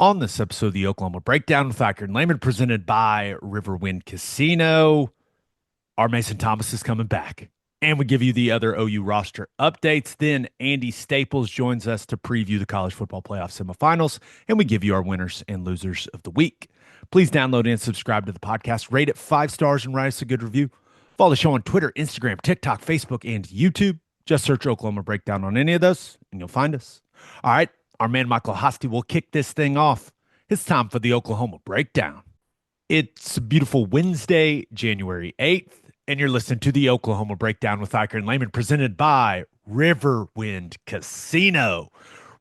On this episode of the Oklahoma Breakdown with Ikard and Lehman, presented by Riverwind Casino, our Mason Thomas is coming back. And we give you the other OU roster updates. Then Andy Staples joins us to preview the college football playoff semifinals, and we give you our winners and losers of the week. Please download and subscribe to the podcast. Rate it 5 stars and write us a good review. Follow the show on Twitter, Instagram, TikTok, Facebook, and YouTube. Just search Oklahoma Breakdown on any of those, and you'll find us. All right, our man Michael Hosty will kick this thing off. It's time for the Oklahoma Breakdown. It's a beautiful Wednesday, January 8th, and you're listening to the Oklahoma Breakdown with Ikard and Lehman, presented by Riverwind Casino.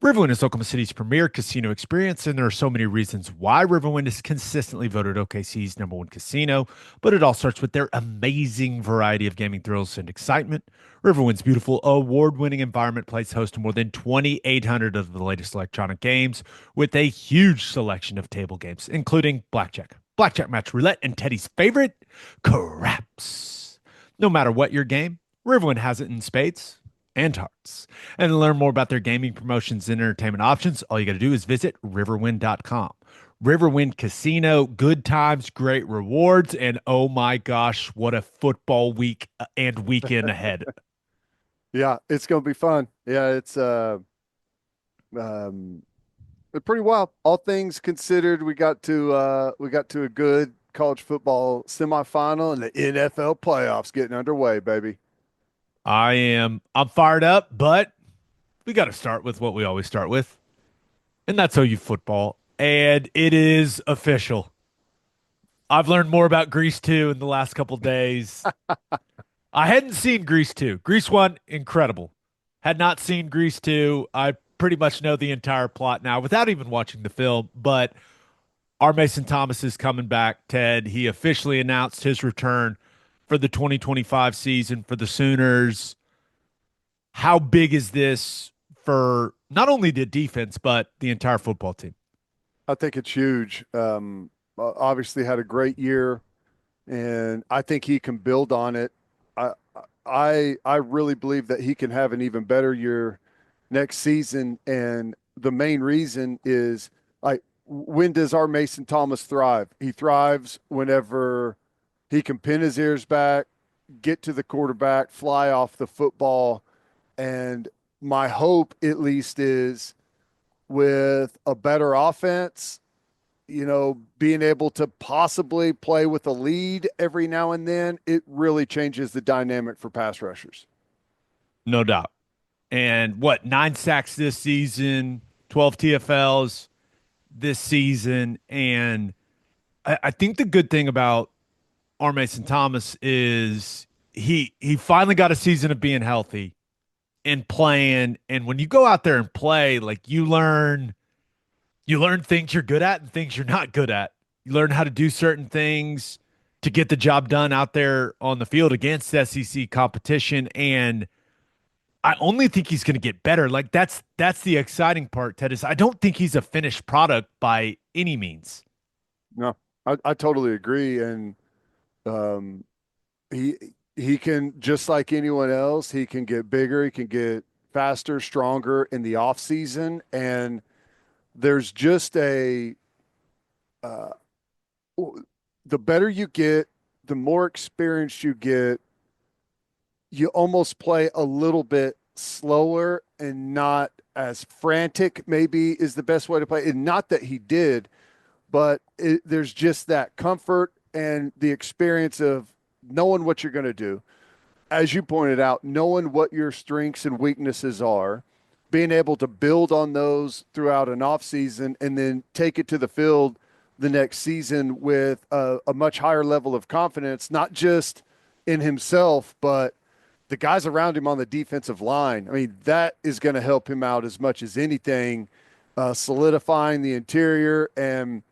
Riverwind is Oklahoma City's premier casino experience, and there are so many reasons why Riverwind is consistently voted OKC's #1 casino, but it all starts with their amazing variety of gaming thrills and excitement. Riverwind's beautiful, award-winning environment plays host to more than 2,800 of the latest electronic games, with a huge selection of table games, including blackjack match roulette, and Teddy's favorite, craps. No matter what your game, Riverwind has it in spades and hearts. And to learn more about their gaming promotions and entertainment options, all you got to do is visit riverwind.com. Riverwind Casino, good times, great rewards, and oh my gosh, what a football week and weekend ahead. Yeah, it's gonna be fun. Yeah, it's um pretty wild. All things considered, we got to a good college football semifinal and the NFL playoffs getting underway, baby. I'm fired up, but we got to start with what we always start with, and that's OU football. And it is official. I've learned more about Grease 2 in the last couple days. I hadn't seen Grease 2. Grease 1, incredible. Had not seen Grease 2. I pretty much know the entire plot now without even watching the film, but our Mason Thomas is coming back, Ted. He officially announced his return for the 2025 season for the Sooners. How big is this for not only the defense, but the entire football team? I think it's huge. Obviously had a great year, and I think he can build on it. I I really believe that he can have an even better year next season, and the main reason is like when does our Mason Thomas thrive? He thrives whenever he can pin his ears back, get to the quarterback, fly off the football, and my hope at least is with a better offense, being able to possibly play with a lead every now and then, it really changes the dynamic for pass rushers. No doubt. And what, 9 sacks this season, 12 TFLs this season. And I think the good thing about R. Mason Thomas is he finally got a season of being healthy and playing. And when you go out there and play, like you learn things you're good at and things you're not good at. You learn how to do certain things to get the job done out there on the field against SEC competition. And I only think he's going to get better. Like that's the exciting part, Ted, is I don't think he's a finished product by any means. No, I totally agree. And um, he he can, just like anyone else, he can get bigger, he can get faster, stronger in the off season, and there's just uh, the better you get, the more experience you get, you almost play a little bit slower and not as frantic, maybe is the best way to play. And not that he did, but there's just that comfort and the experience of knowing what you're going to do. As you pointed out, knowing what your strengths and weaknesses are, being able to build on those throughout an off season and then take it to the field the next season with a much higher level of confidence, not just in himself, but the guys around him on the defensive line. I mean, that is going to help him out as much as anything, solidifying the interior. And,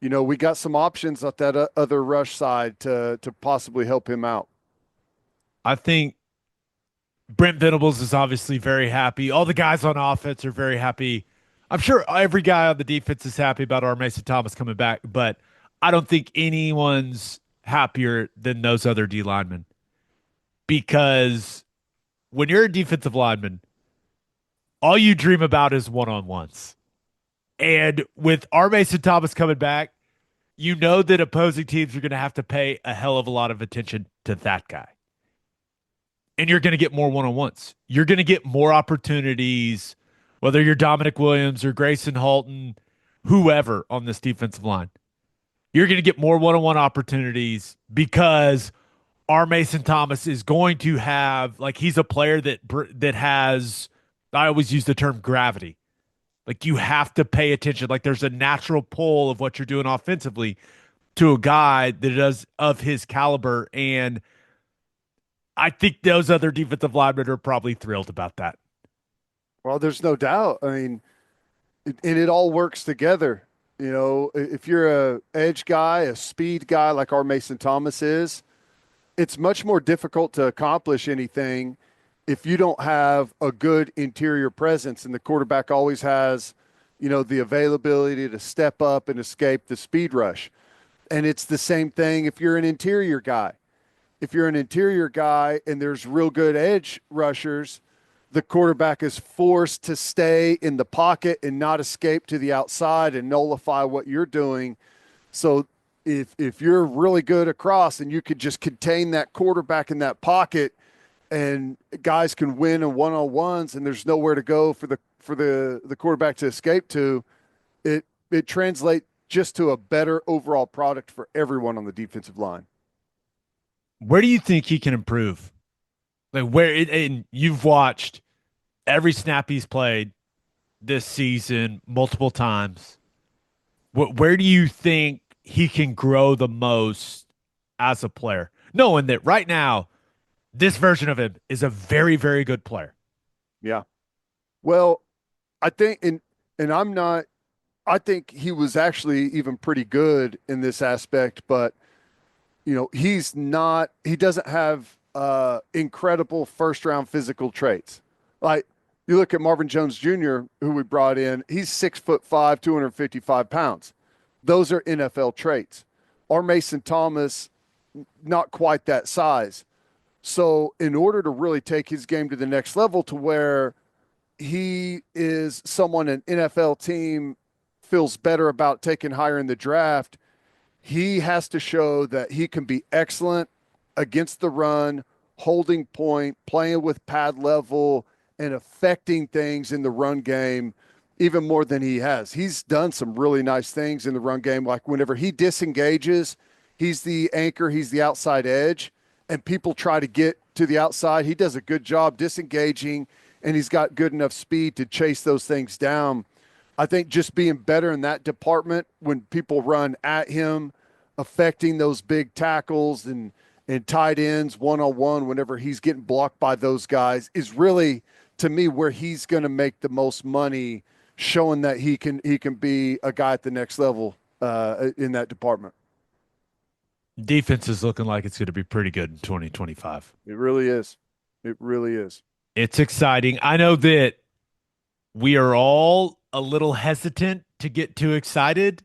we got some options at that other rush side to possibly help him out. I think Brent Venables is obviously very happy. All the guys on offense are very happy. I'm sure every guy on the defense is happy about our Mason Thomas coming back, but I don't think anyone's happier than those other D linemen because when you're a defensive lineman, all you dream about is one on ones. And with our Mason Thomas coming back, you know that opposing teams are going to have to pay a hell of a lot of attention to that guy. And you're going to get more one on ones. You're going to get more opportunities, whether you're Dominic Williams or Grayson Halton, whoever on this defensive line. You're going to get more one on one opportunities because our Mason Thomas is going to have, like, he's a player that has, I always use the term gravity. Like, you have to pay attention. Like, there's a natural pull of what you're doing offensively to a guy that does of his caliber. And I think those other defensive linemen are probably thrilled about that. Well, there's no doubt. I mean, and it all works together. You know, if you're a edge guy, a speed guy like our Mason Thomas is, it's much more difficult to accomplish anything if you don't have a good interior presence. And the quarterback always has, the availability to step up and escape the speed rush. And it's the same thing if you're an interior guy. If you're an interior guy and there's real good edge rushers, the quarterback is forced to stay in the pocket and not escape to the outside and nullify what you're doing. So if you're really good across and you could just contain that quarterback in that pocket and guys can win in one-on-ones and there's nowhere to go for the quarterback to escape to, it translates just to a better overall product for everyone on the defensive line. Where do you think he can improve? Like, and you've watched every snap he's played this season multiple times. Where do you think he can grow the most as a player? Knowing that right now, this version of him is a very, very good player. Yeah. Well, I think, and I'm not, I think he was actually even pretty good in this aspect, but he doesn't have incredible first round physical traits. Like, you look at Marvin Jones Jr., who we brought in, he's 6'5", 255 pounds. Those are NFL traits. Our Mason Thomas, not quite that size. So in order to really take his game to the next level to where he is someone an NFL team feels better about taking higher in the draft, he has to show that he can be excellent against the run, holding point, playing with pad level, and affecting things in the run game even more than he has. He's done some really nice things in the run game. Like whenever he disengages, he's the anchor, he's the outside edge, and people try to get to the outside. He does a good job disengaging, and he's got good enough speed to chase those things down. I think just being better in that department when people run at him, affecting those big tackles and tight ends one-on-one whenever he's getting blocked by those guys is really, to me, where he's going to make the most money, showing that he can be a guy at the next level in that department. Defense is looking like it's going to be pretty good in 2025. It really is. It really is. It's exciting. I know that we are all a little hesitant to get too excited,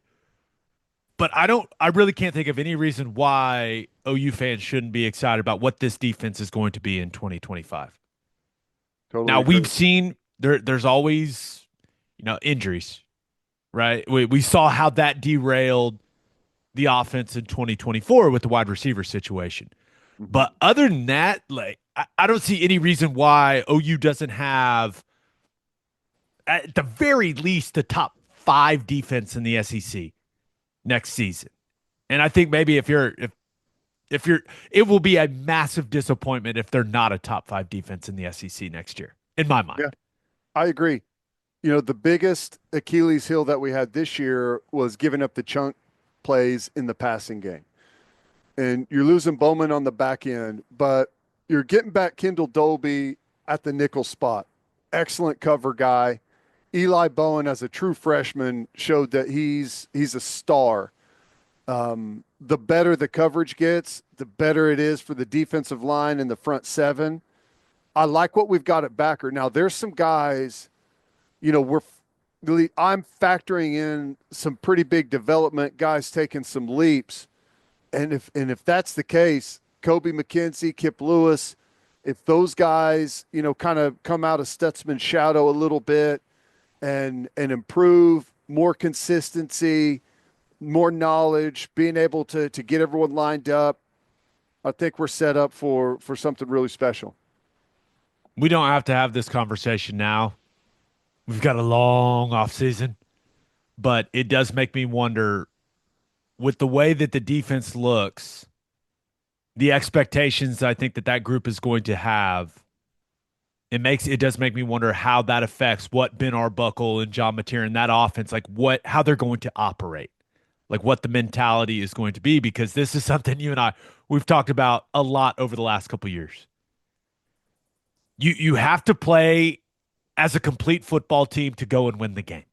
but I really can't think of any reason why OU fans shouldn't be excited about what this defense is going to be in 2025. Totally Now, agree. we've seen there's always, injuries, right? We saw how that derailed the offense in 2024 with the wide receiver situation. Mm-hmm. But other than that, like, I don't see any reason why OU doesn't have, at the very least, the top 5 defense in the SEC next season. And I think maybe if you're, it will be a massive disappointment if they're not a top 5 defense in the SEC next year, in my mind. Yeah, I agree. The biggest Achilles heel that we had this year was giving up the chunk plays in the passing game. And you're losing Bowman on the back end, but you're getting back Kendal Dolby at the nickel spot. Excellent cover guy. Eli Bowen, as a true freshman, showed that he's a star. The better the coverage gets, the better it is for the defensive line and the front seven. I like what we've got at backer. Now, there's some guys, I'm factoring in some pretty big development, guys taking some leaps. And if that's the case, Kobe McKenzie, Kip Lewis, if those guys, kind of come out of Stutzman's shadow a little bit and improve, more consistency, more knowledge, being able to get everyone lined up. I think we're set up for something really special. We don't have to have this conversation now. We've got a long off season, but it does make me wonder with the way that the defense looks, the expectations I think that that group is going to have. It does make me wonder how that affects what Ben Arbuckle and John Mateer and that offense, like how they're going to operate, like what the mentality is going to be, because this is something you and we've talked about a lot over the last couple of years. You have to play as a complete football team to go and win the game.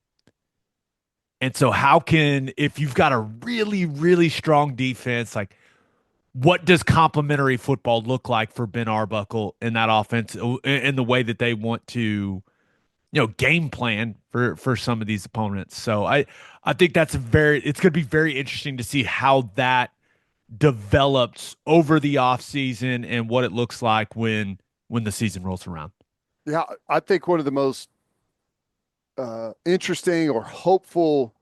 And so if you've got a really, really strong defense, like what does complementary football look like for Ben Arbuckle in that offense in the way that they want to, game plan for some of these opponents. So I think it's going to be very interesting to see how that develops over the offseason and what it looks like when the season rolls around. Yeah, I think one of the most interesting or hopeful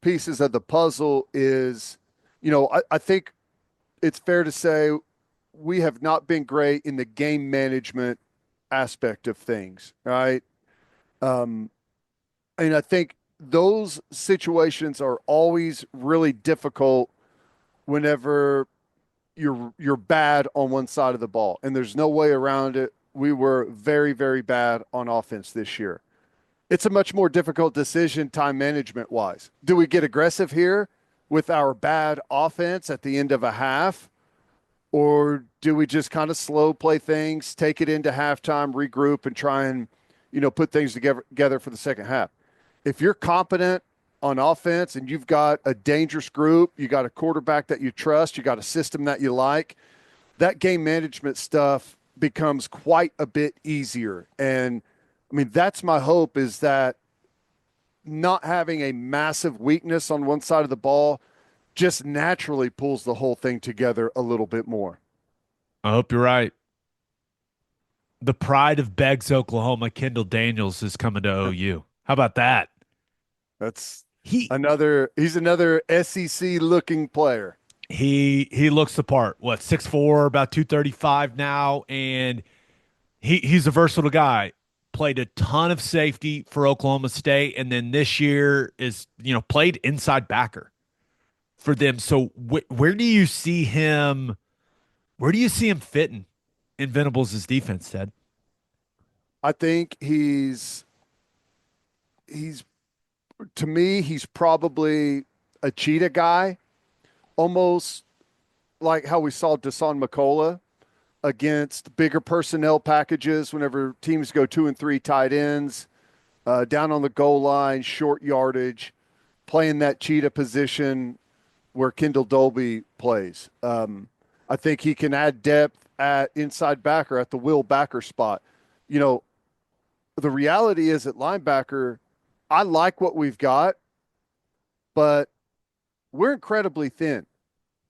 pieces of the puzzle is, I think it's fair to say we have not been great in the game management aspect of things, right? And I think those situations are always really difficult whenever you're bad on one side of the ball, and there's no way around it. We were very, very bad on offense this year. It's a much more difficult decision time management wise. Do we get aggressive here with our bad offense at the end of a half? Or do we just kind of slow play things, take it into halftime, regroup, and try and, put things together for the second half? If you're competent on offense and you've got a dangerous group, you got a quarterback that you trust, you got a system that you like, that game management stuff becomes quite a bit easier. And I mean, that's my hope, is that not having a massive weakness on one side of the ball just naturally pulls the whole thing together a little bit more. I hope you're right. The pride of Beggs, Oklahoma, Kendal Daniels is coming to OU. How about that? That's He he's another SEC looking player. he looks the part. What, 6'4", about 235 now, and he's a versatile guy. Played a ton of safety for Oklahoma State, and then this year is played inside backer for them. So where do you see him? Where do you see him fitting in Venables' defense, Ted? I think he's to me, he's probably a cheetah guy, almost like how we saw Dasan McCullough against bigger personnel packages whenever teams go 2 and 3 tight ends, down on the goal line, short yardage, playing that cheetah position where Kendall Dolby plays. I think he can add depth at inside backer, at the will backer spot. You know, the reality is at linebacker, I like what we've got, but we're incredibly thin.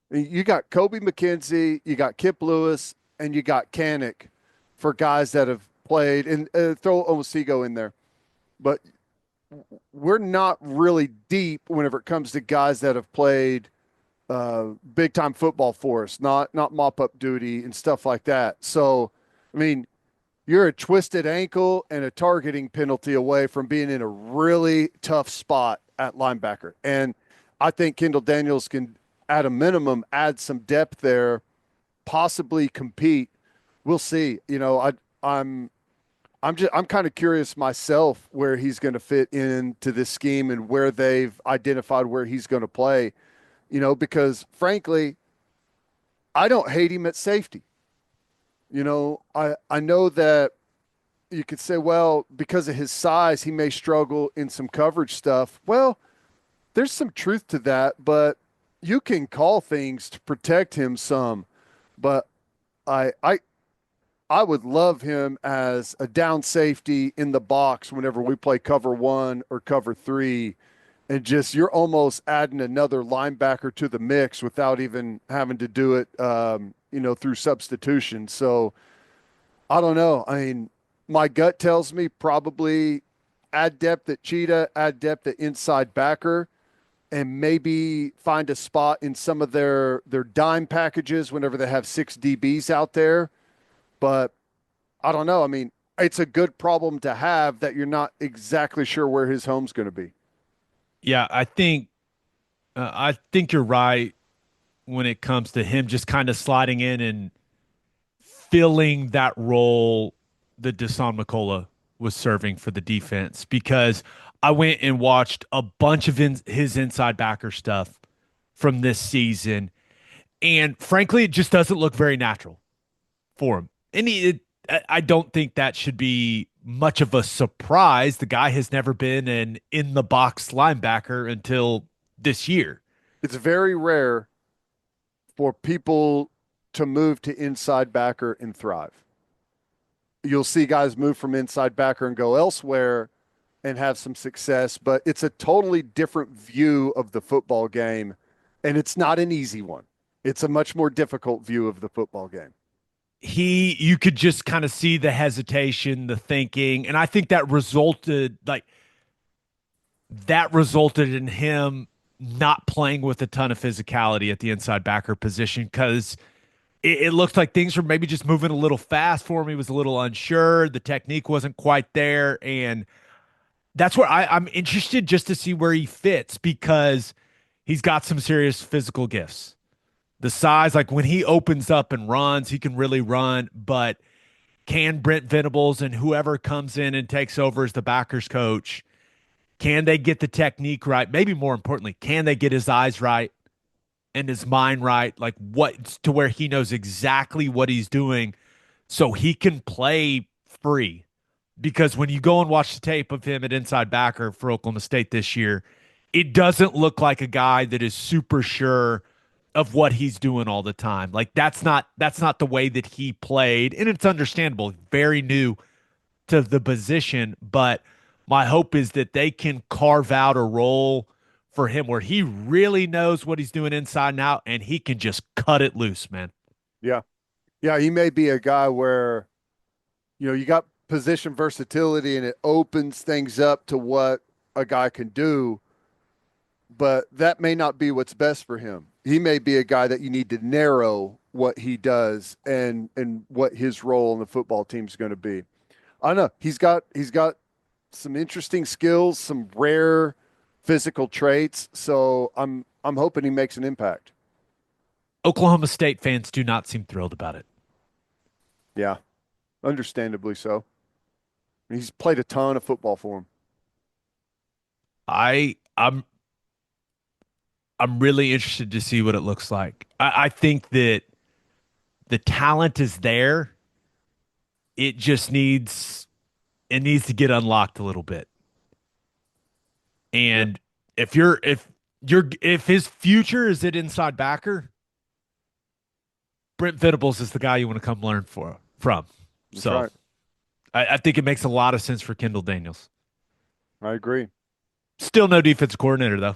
You got Kobe McKenzie, you got Kip Lewis, and you got Kanik for guys that have played, and throw Omosigo in there. But we're not really deep whenever it comes to guys that have played big time football for us, not mop up duty and stuff like that. So, I mean, you're a twisted ankle and a targeting penalty away from being in a really tough spot at linebacker. And I think Kendal Daniels can, at a minimum, add some depth there, possibly compete. We'll see. I'm kind of curious myself where he's going to fit into this scheme and where they've identified where he's going to play. Because frankly, I don't hate him at safety. I know that you could say, well, because of his size, he may struggle in some coverage stuff. Well, there's some truth to that, but you can call things to protect him some. But I I would love him as a down safety in the box whenever we play cover 1 or cover 3. And just you're almost adding another linebacker to the mix without even having to do it, through substitution. So I don't know. I mean, my gut tells me probably add depth at cheetah, add depth at inside backer, and maybe find a spot in some of their dime packages whenever they have six DBs out there. But I don't know. I mean, it's a good problem to have that you're not exactly sure where his home's going to be. Yeah, I think you're right when it comes to him just kind of sliding in and filling that role that Desan McCullough was serving for the defense because I went and watched a bunch of his inside backer stuff from this season, and frankly, it just doesn't look very natural for him. And I don't think that should be much of a surprise. The guy has never been an in the box linebacker until this year. It's very rare for people to move to inside backer and thrive. You'll see guys move from inside backer and go elsewhere and have some success, but it's a totally different view of the football game, and it's not an easy one. It's a much more difficult view of the football game. You could just kind of see the hesitation, the thinking, and I think that resulted in him not playing with a ton of physicality at the inside backer position because it looked like things were maybe just moving a little fast for him. He was a little unsure. The technique wasn't quite there. And that's where I'm interested just to see where he fits because he's got some serious physical gifts. The size, like when he opens up and runs, he can really run. But can Brent Venables and whoever comes in and takes over as the backers coach, can they get the technique right? Maybe more importantly, can they get his eyes right and his mind right? Like what to where he knows exactly what he's doing so he can play free. Because when you go and watch the tape of him at inside backer for Oklahoma State this year, it doesn't look like a guy that is super sure of what he's doing all the time. Like that's not the way that he played, and it's understandable. Very new to the position, but my hope is that they can carve out a role for him where he really knows what he's doing inside and out, and he can just cut it loose, man. Yeah. Yeah. He may be a guy where, you got position versatility and it opens things up to what a guy can do, but that may not be what's best for him. He may be a guy that you need to narrow what he does and what his role in the football team is going to be. I don't know. He's got some interesting skills, some rare physical traits. So I'm hoping he makes an impact. Oklahoma State fans do not seem thrilled about it. Yeah, understandably so. He's played a ton of football for him. I I'm really interested to see what it looks like. I think that the talent is there. It just needs to get unlocked a little bit. Yeah, And if his future is at inside backer, Brent Venables is the guy you want to come learn from. that's So right. I think it makes a lot of sense for Kendal Daniels. I agree. Still no defensive coordinator though.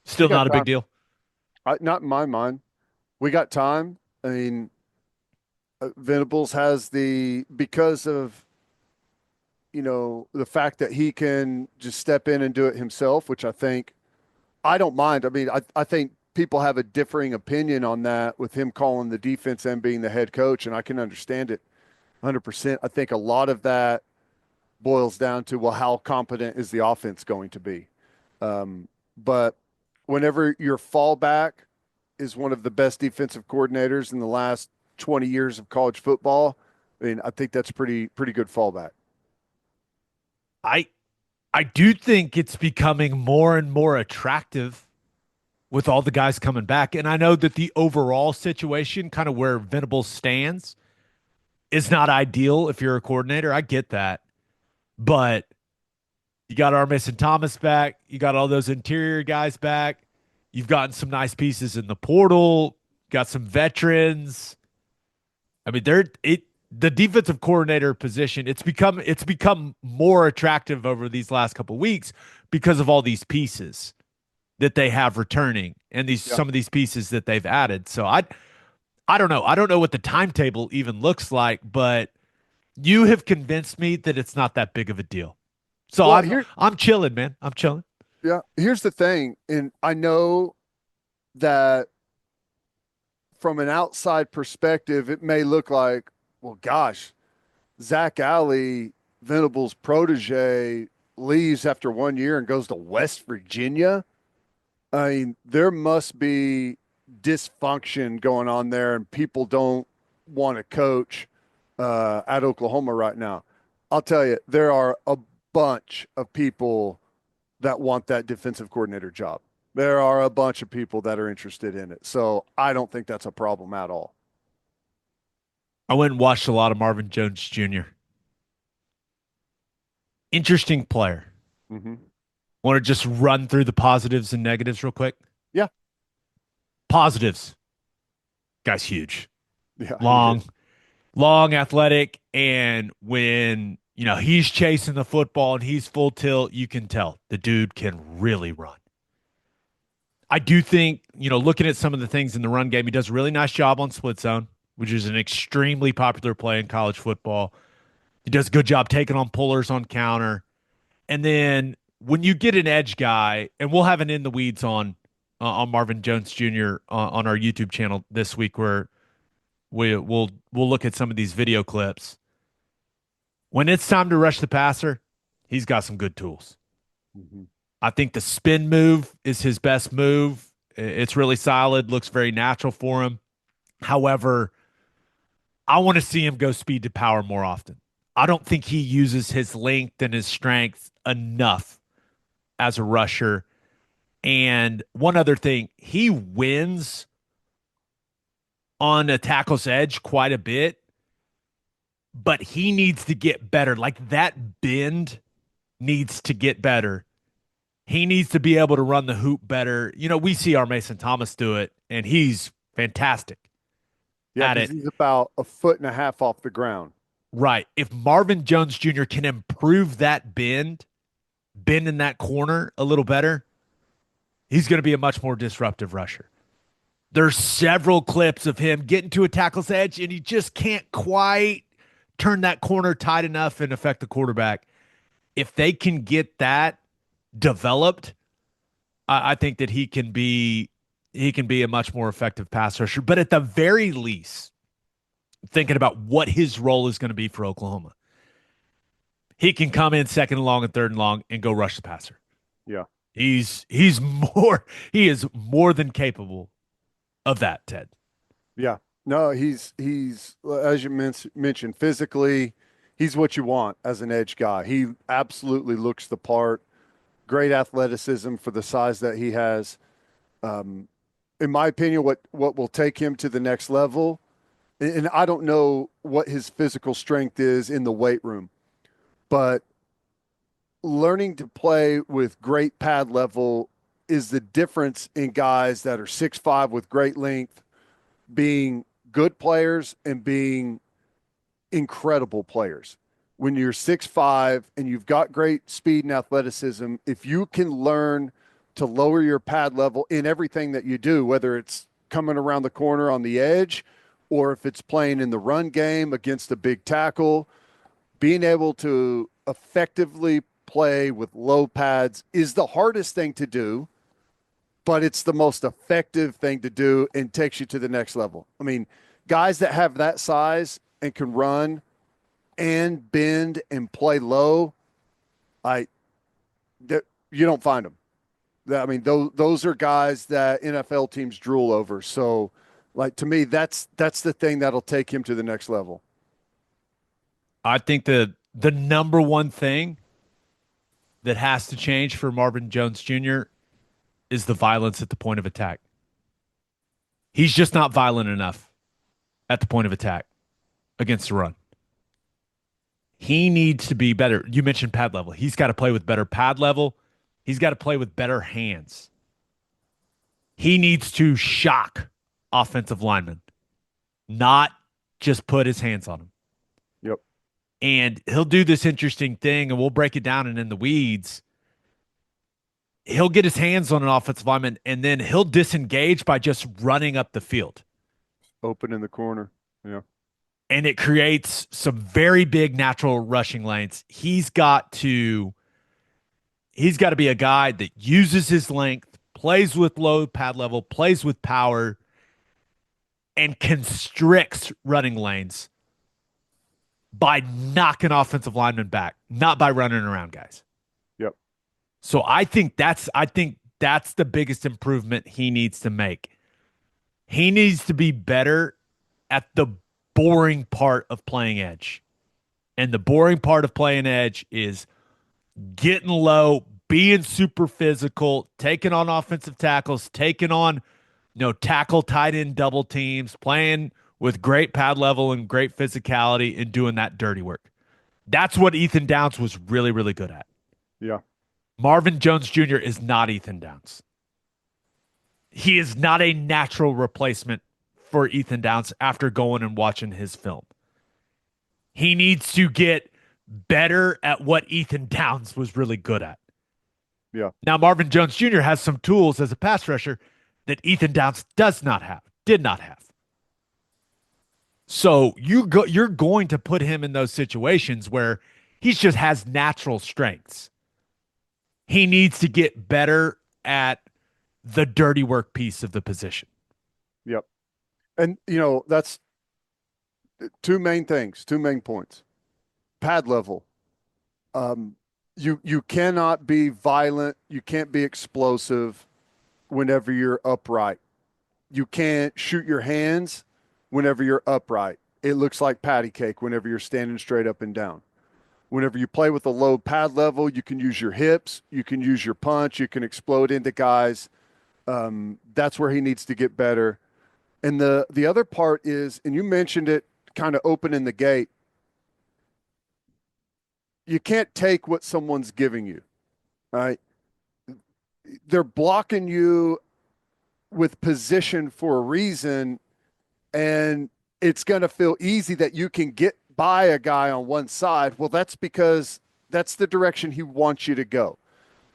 We Still got not a big time. deal. Not in my mind. We got time. I mean, Venables has because of the fact that he can just step in and do it himself, which I don't mind. I mean, I think people have a differing opinion on that with him calling the defense and being the head coach, and I can understand it 100%. I think a lot of that boils down to, well, how competent is the offense going to be? But whenever your fallback is one of the best defensive coordinators in the last 20 years of college football, I mean, I think that's pretty good fallback. I I do think it's becoming more and more attractive with all the guys coming back. And I know that the overall situation, kind of where Venables stands, is not ideal if you're a coordinator. I get that. But you got our Mason Thomas back. You got all those interior guys back. You've gotten some nice pieces in the portal. Got some veterans. I mean, the defensive coordinator position. It's become more attractive over these last couple of weeks because of all these pieces that they have returning and these Yeah. some of these pieces that they've added. So I don't know. I don't know what the timetable even looks like, but You have convinced me that it's not that big of a deal. So Well, I'm chilling, man. I'm chilling. yeah, here's the thing, and I know that from an outside perspective, it may look like, well, gosh, Zach Alley, Venable's protege, leaves after 1 year and goes to West Virginia. I mean, there must be dysfunction going on there, and people don't want to coach at Oklahoma right now. I'll tell you, there are a bunch of people that want that defensive coordinator job. There are a bunch of people that are interested in it. So I don't think that's a problem at all. I went and watched a lot of Marvin Jones Jr. Interesting player. Mm-hmm. Want to just run through the positives and negatives real quick? Yeah. Positives. Guy's huge. Yeah. Long, long, athletic. And when, he's chasing the football and he's full tilt, you can tell the dude can really run. I do think, looking at some of the things in the run game, he does a really nice job on split zone, which is an extremely popular play in college football. He does a good job taking on pullers on counter. And then when you get an edge guy, and we'll have an in the weeds on Marvin Jones Jr. On our YouTube channel this week, where we'll look at some of these video clips. When it's time to rush the passer, he's got some good tools. Mm-hmm. I think the spin move is his best move. It's really solid, looks very natural for him. However, I want to see him go speed to power more often. I don't think he uses his length and his strength enough as a rusher. And one other thing, he wins on a tackle's edge quite a bit, but he needs to get better. Like that bend needs to get better. He needs to be able to run the hoop better. We see our Mason Thomas do it, and he's fantastic Yeah, at because it. he's about a foot and a half off the ground. Right. If Marvin Jones Jr. can improve that bend in that corner a little better, he's going to be a much more disruptive rusher. There's several clips of him getting to a tackle's edge, and he just can't quite turn that corner tight enough and affect the quarterback. If they can get that developed, I think that he can be a much more effective pass rusher. But at the very least, thinking about what his role is going to be for Oklahoma, he can come in second and long and third and long and go rush the passer. Yeah. He is more than capable of that, Ted. Yeah. No, he's as you mentioned, physically, he's what you want as an edge guy. He absolutely looks the part. Great athleticism for the size that he has. In my opinion, what will take him to the next level, and I don't know what his physical strength is in the weight room, but learning to play with great pad level is the difference in guys that are 6'5" with great length being good players and being incredible players. When you're 6'5" and you've got great speed and athleticism, if you can learn to lower your pad level in everything that you do, whether it's coming around the corner on the edge or if it's playing in the run game against a big tackle, being able to effectively play with low pads is the hardest thing to do, but it's the most effective thing to do and takes you to the next level. I mean, guys that have that size and can run and bend and play low, you don't find them. I mean, those are guys that NFL teams drool over. So, like, to me, that's the thing that'll take him to the next level. I think the number one thing that has to change for Marvin Jones Jr. is the violence at the point of attack. He's just not violent enough at the point of attack against the run. He needs to be better. You mentioned pad level. He's got to play with better pad level. He's got to play with better hands. He needs to shock offensive linemen, not just put his hands on them. Yep. And he'll do this interesting thing, and we'll break it down and in the weeds. He'll get his hands on an offensive lineman, and then he'll disengage by just running up the field. Open in the corner. Yeah. and it creates some very big natural rushing lanes. He's got to be a guy that uses his length, plays with low pad level, plays with power, and constricts running lanes by knocking offensive linemen back, not by running around guys. Yep. So I think that's the biggest improvement he needs to make. He needs to be better at the boring part of playing edge. And the boring part of playing edge is getting low, being super physical, taking on offensive tackles, taking on tackle tight end double teams, playing with great pad level and great physicality and doing that dirty work. That's what Ethan Downs was really, really good at. Yeah. Marvin Jones Jr. is not Ethan Downs. He is not a natural replacement for Ethan Downs after going and watching his film. He needs to get better at what Ethan Downs was really good at. Yeah. Now, Marvin Jones Jr. has some tools as a pass rusher that Ethan Downs did not have. So you're going to put him in those situations where he just has natural strengths. He needs to get better at the dirty work piece of the position. Yep. And that's two main things, two main points. Pad level. You cannot be violent, you can't be explosive whenever you're upright. You can't shoot your hands whenever you're upright. It looks like patty cake whenever you're standing straight up and down. Whenever you play with a low pad level, you can use your hips, you can use your punch, you can explode into guys. That's where he needs to get better. And the other part is, and you mentioned it kind of opening the gate, you can't take what someone's giving you, right? They're blocking you with position for a reason, and it's going to feel easy that you can get by a guy on one side. Well, that's because that's the direction he wants you to go.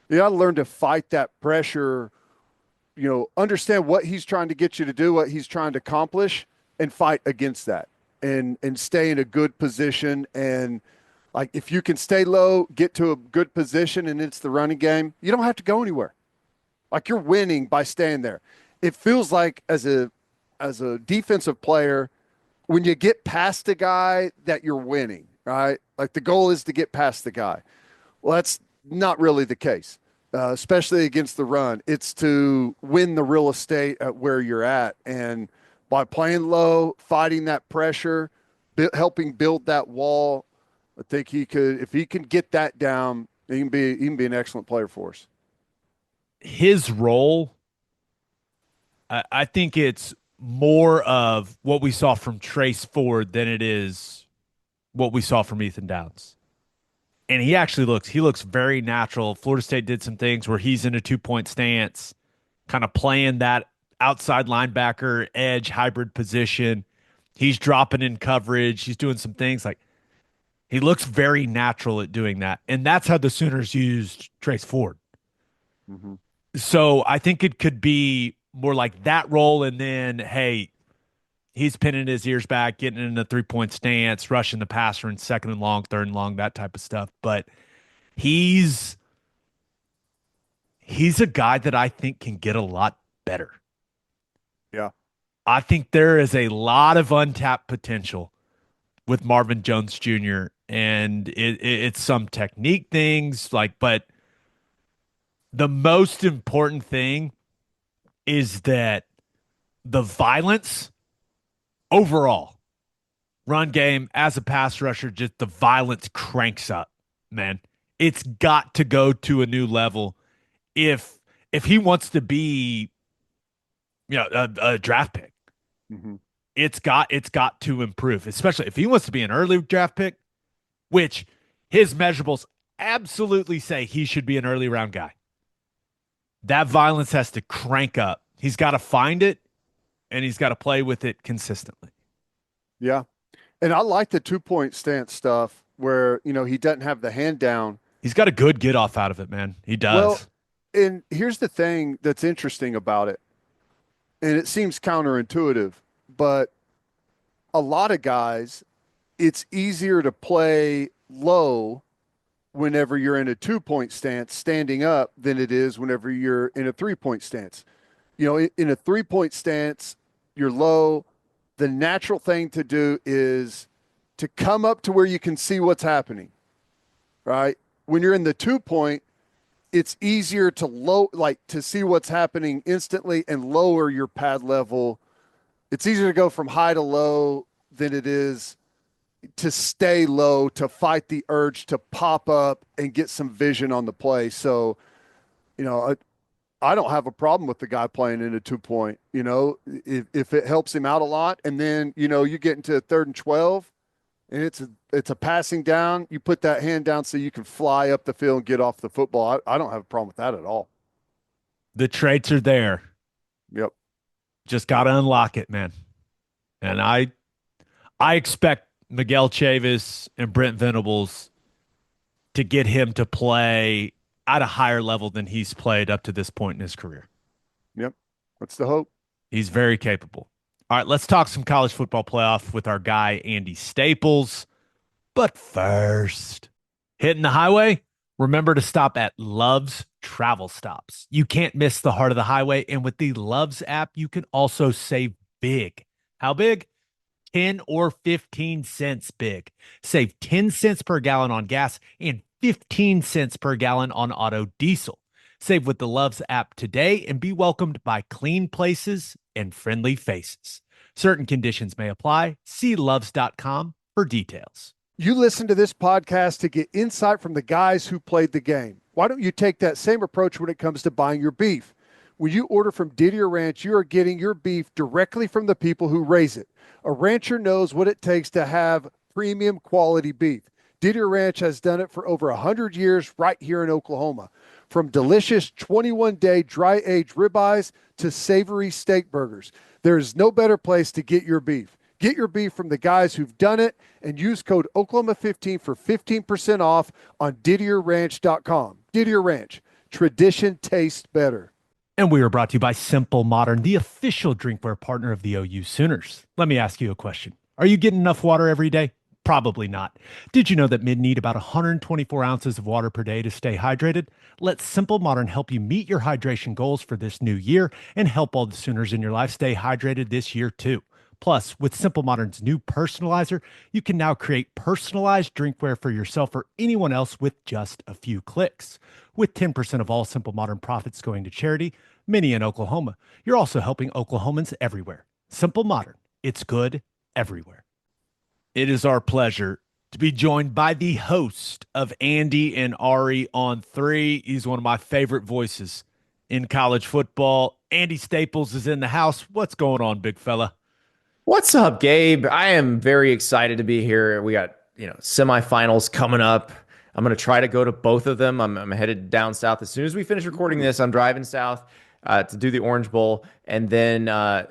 You got to learn to fight that pressure, understand what he's trying to get you to do, what he's trying to accomplish, and fight against that and stay in a good position. And like, if you can stay low, get to a good position, and it's the running game, you don't have to go anywhere. Like, you're winning by staying there. It feels like as a defensive player, when you get past the guy, that you're winning, right? Like, the goal is to get past the guy. Well, that's not really the case, especially against the run. It's to win the real estate at where you're at. And by playing low, fighting that pressure, helping build that wall, I think he could, if he can get that down, he can be an excellent player for us. His role, I think it's more of what we saw from Trace Ford than it is what we saw from Ethan Downs. And he looks very natural. Florida State did some things where he's in a 2-point stance, kind of playing that outside linebacker edge hybrid position. He's dropping in coverage. He's doing some things like he looks very natural at doing that. And that's how the Sooners used Trace Ford. Mm-hmm. So I think it could be more like that role. And then, hey, he's pinning his ears back, getting in a 3-point stance, rushing the passer in second and long, third and long, that type of stuff. But he's a guy that I think can get a lot better. Yeah. I think there is a lot of untapped potential with Marvin Jones Jr. And it's some technique things but the most important thing is that the violence overall, run game as a pass rusher, just the violence cranks up, man. It's got to go to a new level if he wants to be a draft pick. Mm-hmm. It's got to improve, especially if he wants to be an early draft pick, which his measurables absolutely say he should be an early round guy. That violence has to crank up. He's got to find it, and he's got to play with it consistently. Yeah. And I like the 2-point stance stuff where, he doesn't have the hand down. He's got a good get off out of it, man. He does. Well, and here's the thing that's interesting about it. And it seems counterintuitive, but a lot of guys, it's easier to play low whenever you're in a 2 point stance standing up than it is whenever you're in a 3 point stance. In a 3 point stance, you're low. The natural thing to do is to come up to where you can see what's happening, right? When you're in the 2 point, it's easier to like to see what's happening instantly and lower your pad level. It's easier to go from high to low than it is to stay low, to fight the urge to pop up and get some vision on the play. So, you know, I don't have a problem with the guy playing in a 2 point, if it helps him out a lot. And then, you get into 3rd and 12 and it's a passing down. You put that hand down so you can fly up the field and get off the football. I don't have a problem with that at all. The traits are there. Yep. Just got to unlock it, man. And I expect Miguel Chavis and Brent Venables to get him to play at a higher level than he's played up to this point in his career. Yep. That's the hope. He's very capable. All right, let's talk some college football playoff with our guy, Andy Staples. But first, hitting the highway, remember to stop at Love's Travel Stops. You can't miss the heart of the highway. And with the Love's app, you can also save big. How big? 10 or 15 cents big. Save 10 cents per gallon on gas and 15 cents per gallon on auto diesel. Save with the Love's app today and be welcomed by clean places and friendly faces. Certain conditions may apply. See loves.com for details. You listen to this podcast to get insight from the guys who played the game. Why don't you take that same approach when it comes to buying your beef? When you order from Didier Ranch, you are getting your beef directly from the people who raise it. A rancher knows what it takes to have premium quality beef. Didier Ranch has done it for over 100 years right here in Oklahoma. From delicious 21-day dry-aged ribeyes to savory steak burgers, there is no better place to get your beef. Get your beef from the guys who've done it and use code Oklahoma15 for 15% off on DidierRanch.com. Didier Ranch, tradition tastes better. And we are brought to you by Simple Modern, the official drinkware partner of the OU Sooners. Let me ask you a question. Are you getting enough water every day? Probably not. Did you know that men need about 124 ounces of water per day to stay hydrated? Let Simple Modern help you meet your hydration goals for this new year and help all the Sooners in your life stay hydrated this year too. Plus, with Simple Modern's new personalizer, you can now create personalized drinkware for yourself or anyone else with just a few clicks. With 10% of all Simple Modern profits going to charity, many in Oklahoma, you're also helping Oklahomans everywhere. Simple Modern, it's good everywhere. It is our pleasure to be joined by the host of Andy and Ari on 3. He's one of my favorite voices in college football. Andy Staples is in the house. What's going on, big fella? What's up, Gabe? I am very excited to be here. We got, semifinals coming up. I'm going to try to go to both of them. I'm headed down south. As soon as we finish recording this, I'm driving south to do the Orange Bowl. And then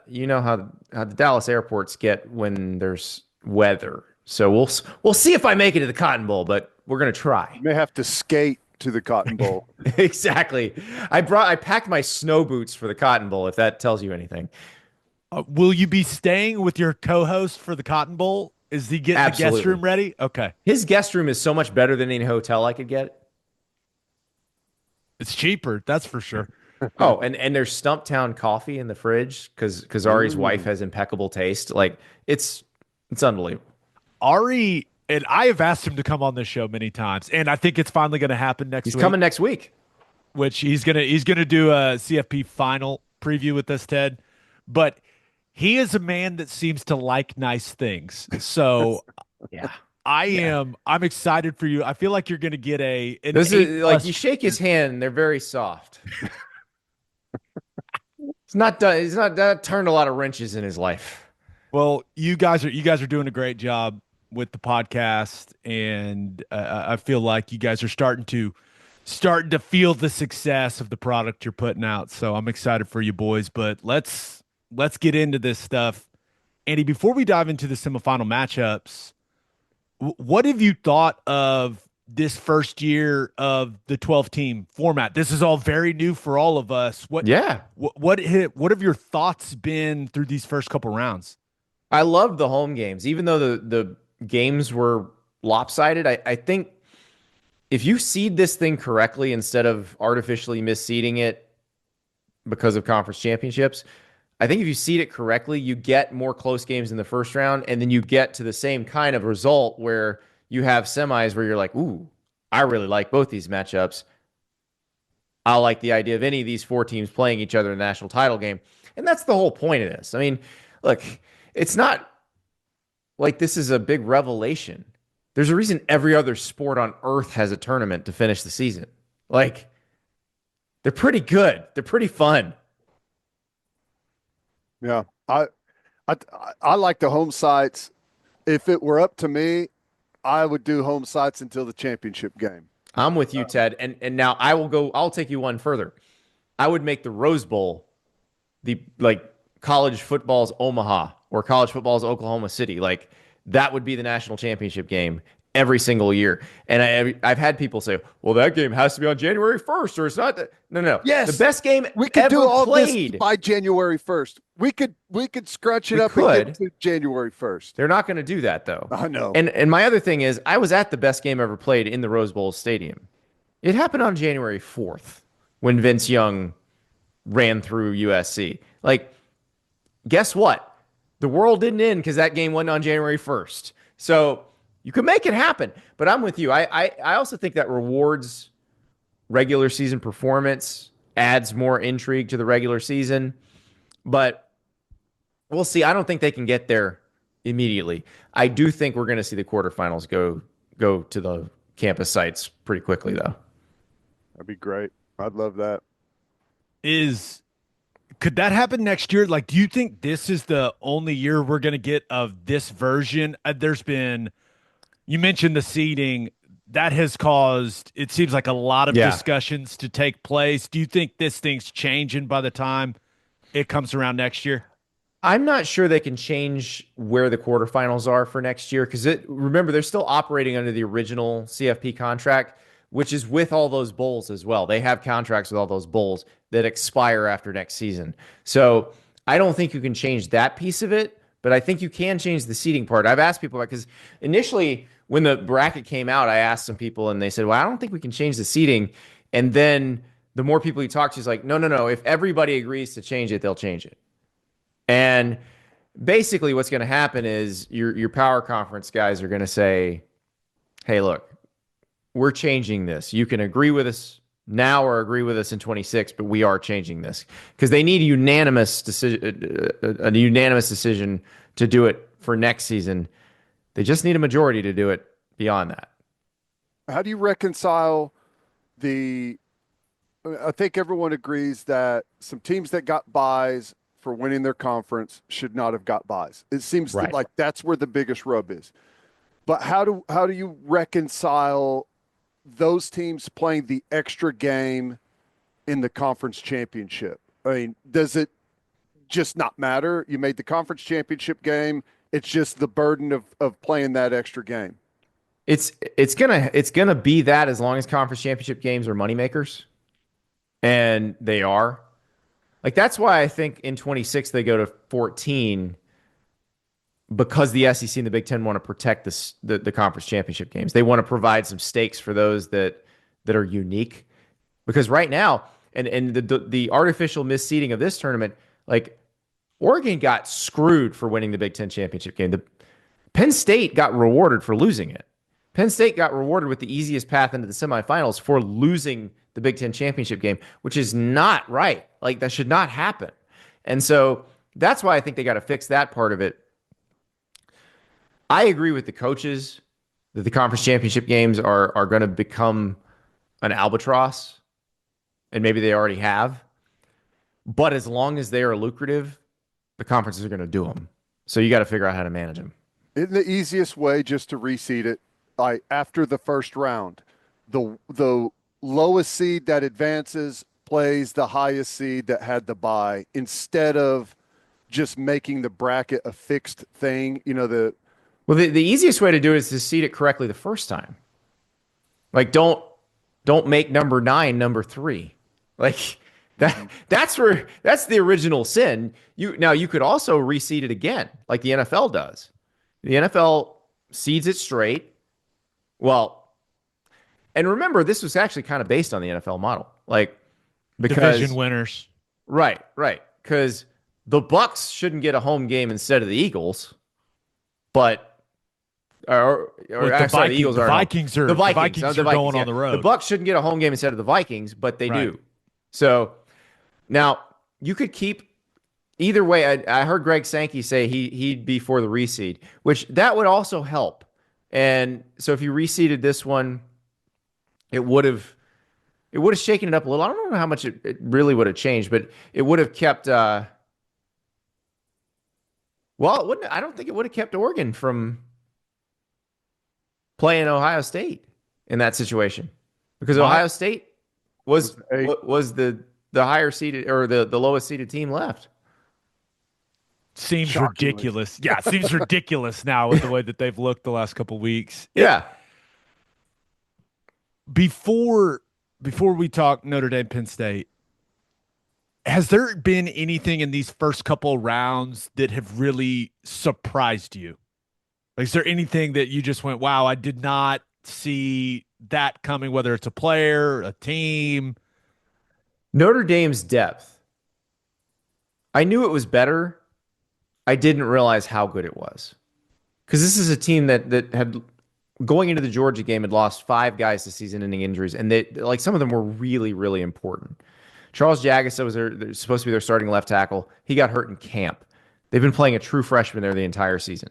you know how the Dallas airports get when there's weather. So we'll see if I make it to the Cotton Bowl, but we're going to try. You may have to skate to the Cotton Bowl. Exactly. I packed my snow boots for the Cotton Bowl, if that tells you anything. Will you be staying with your co-host for the Cotton Bowl? Is he getting the guest room ready? Okay. His guest room is so much better than any hotel I could get. It's cheaper, that's for sure. Oh, and there's Stumptown coffee in the fridge because Ari's wife has impeccable taste. Like it's unbelievable. Ari, and I have asked him to come on this show many times, and I think it's finally going to happen next week. He's coming next week. Which he's gonna do a CFP final preview with us, Ted. But he is a man that seems to like nice things. So yeah. I'm excited for you. I feel like you're going to get this is like you shake his hand, they're very soft. He's not turned a lot of wrenches in his life. Well, you guys are doing a great job with the podcast, and I feel like you guys are starting to feel the success of the product you're putting out. So I'm excited for you boys, but let's get into this stuff. Andy, before we dive into the semifinal matchups, what have you thought of this first year of the 12-team format? This is all very new for all of us. What have your thoughts been through these first couple rounds? I love the home games, even though the games were lopsided. I think if you seed this thing correctly instead of artificially misseeding it because of conference championships, I think if you seed it correctly, you get more close games in the first round, and then you get to the same kind of result where you have semis where you're like, ooh, I really like both these matchups. I like the idea of any of these four teams playing each other in the national title game. And that's the whole point of this. I mean, look, it's not like this is a big revelation. There's a reason every other sport on earth has a tournament to finish the season. Like, they're pretty good. They're pretty fun. Yeah. I I like the home sites. If it were up to me, I would do home sites until the championship game. I'm with you, Ted. And now I'll take you one further. I would make the Rose Bowl the like college football's Omaha or college football's Oklahoma City. Like that would be the national championship game every single year. And I've had people say, "Well, that game has to be on January 1st, or it's not." No, no, no. Yes, the best game we could ever do all played. this by January 1st. We could scrunch it We up could. and get to January 1st. They're not going to do that though. I know. And my other thing is, I was at the best game ever played in the Rose Bowl Stadium. It happened on January 4th when Vince Young ran through USC. Like, guess what? The world didn't end because that game went on January 1st. So you could make it happen. But I'm with you. I also think that rewards regular season performance, adds more intrigue to the regular season. But we'll see. I don't think they can get there immediately. I do think we're going to see the quarterfinals go to the campus sites pretty quickly, though. That'd be great. I'd love that. Could that happen next year? Like, do you think this is the only year we're going to get of this version? You mentioned the seeding that has caused, it seems like a lot of discussions to take place. Do you think this thing's changing by the time it comes around next year? I'm not sure they can change where the quarterfinals are for next year because remember, they're still operating under the original CFP contract, which is with all those bowls as well. They have contracts with all those bowls that expire after next season. So I don't think you can change that piece of it, but I think you can change the seating part. I've asked people because initially when the bracket came out, I asked some people and they said, well, I don't think we can change the seating. And then the more people you talk to, is like, no, no, no. If everybody agrees to change it, they'll change it. And basically what's going to happen is your power conference guys are going to say, hey, look, we're changing this. You can agree with us now or agree with us in 26, but we are changing this because they need a unanimous decision to do it for next season. They just need a majority to do it beyond that. How do you reconcile I think everyone agrees that some teams that got buys for winning their conference should not have got buys. It seems like that's where the biggest rub is. But how do you reconcile those teams playing the extra game in the conference championship? I mean, does it just not matter? You made the conference championship game. It's just the burden of playing that extra game. It's gonna be that as long as conference championship games are moneymakers, and they are. Like that's why I think in 26 they go to 14 because the SEC and the Big Ten want to protect the conference championship games. They want to provide some stakes for those that are unique. Because right now, and the artificial misseeding of this tournament, like Oregon got screwed for winning the Big Ten championship game. Penn State got rewarded for losing it. Penn State got rewarded with the easiest path into the semifinals for losing the Big Ten championship game, which is not right. Like that should not happen. And so that's why I think they got to fix that part of it. I agree with the coaches that the conference championship games are going to become an albatross, and maybe they already have. But as long as they are lucrative, the conferences are going to do them. So you got to figure out how to manage them. Isn't the easiest way just to reseed it? Like after the first round, the lowest seed that advances plays the highest seed that had the bye instead of just making the bracket a fixed thing. You know, the easiest way to do it is to seed it correctly the first time. Like don't make number 9 number 3. Like That's the original sin. You could also reseed it again, like the NFL does. The NFL seeds it straight. Well, and remember, this was actually kind of based on the NFL model, like because Division winners. right, because the Bucks shouldn't get a home game instead of the Eagles, but the Eagles the are Vikings are going on the road. The Bucks shouldn't get a home game instead of the Vikings, but they do. So now you could keep either way. I heard Greg Sankey say he'd be for the reseed, which that would also help. And so if you reseeded this one, it would have shaken it up a little. I don't know how much it really would have changed, but it would have kept. Well, it wouldn't. I don't think it would have kept Oregon from playing Ohio State in that situation, because Ohio State was the higher seeded or the lowest seeded team left. Seems ridiculous. Yeah, it seems ridiculous now with the way that they've looked the last couple weeks. Yeah. Before we talk Notre Dame, Penn State, has there been anything in these first couple rounds that have really surprised you? Like, is there anything that you just went, wow, I did not see that coming, whether it's a player, a team? Notre Dame's depth. I knew it was better. I didn't realize how good it was. Because this is a team that had, going into the Georgia game, had lost 5 guys to season-ending injuries, and some of them were really, really important. Charles Jagasa was supposed to be their starting left tackle. He got hurt in camp. They've been playing a true freshman there the entire season.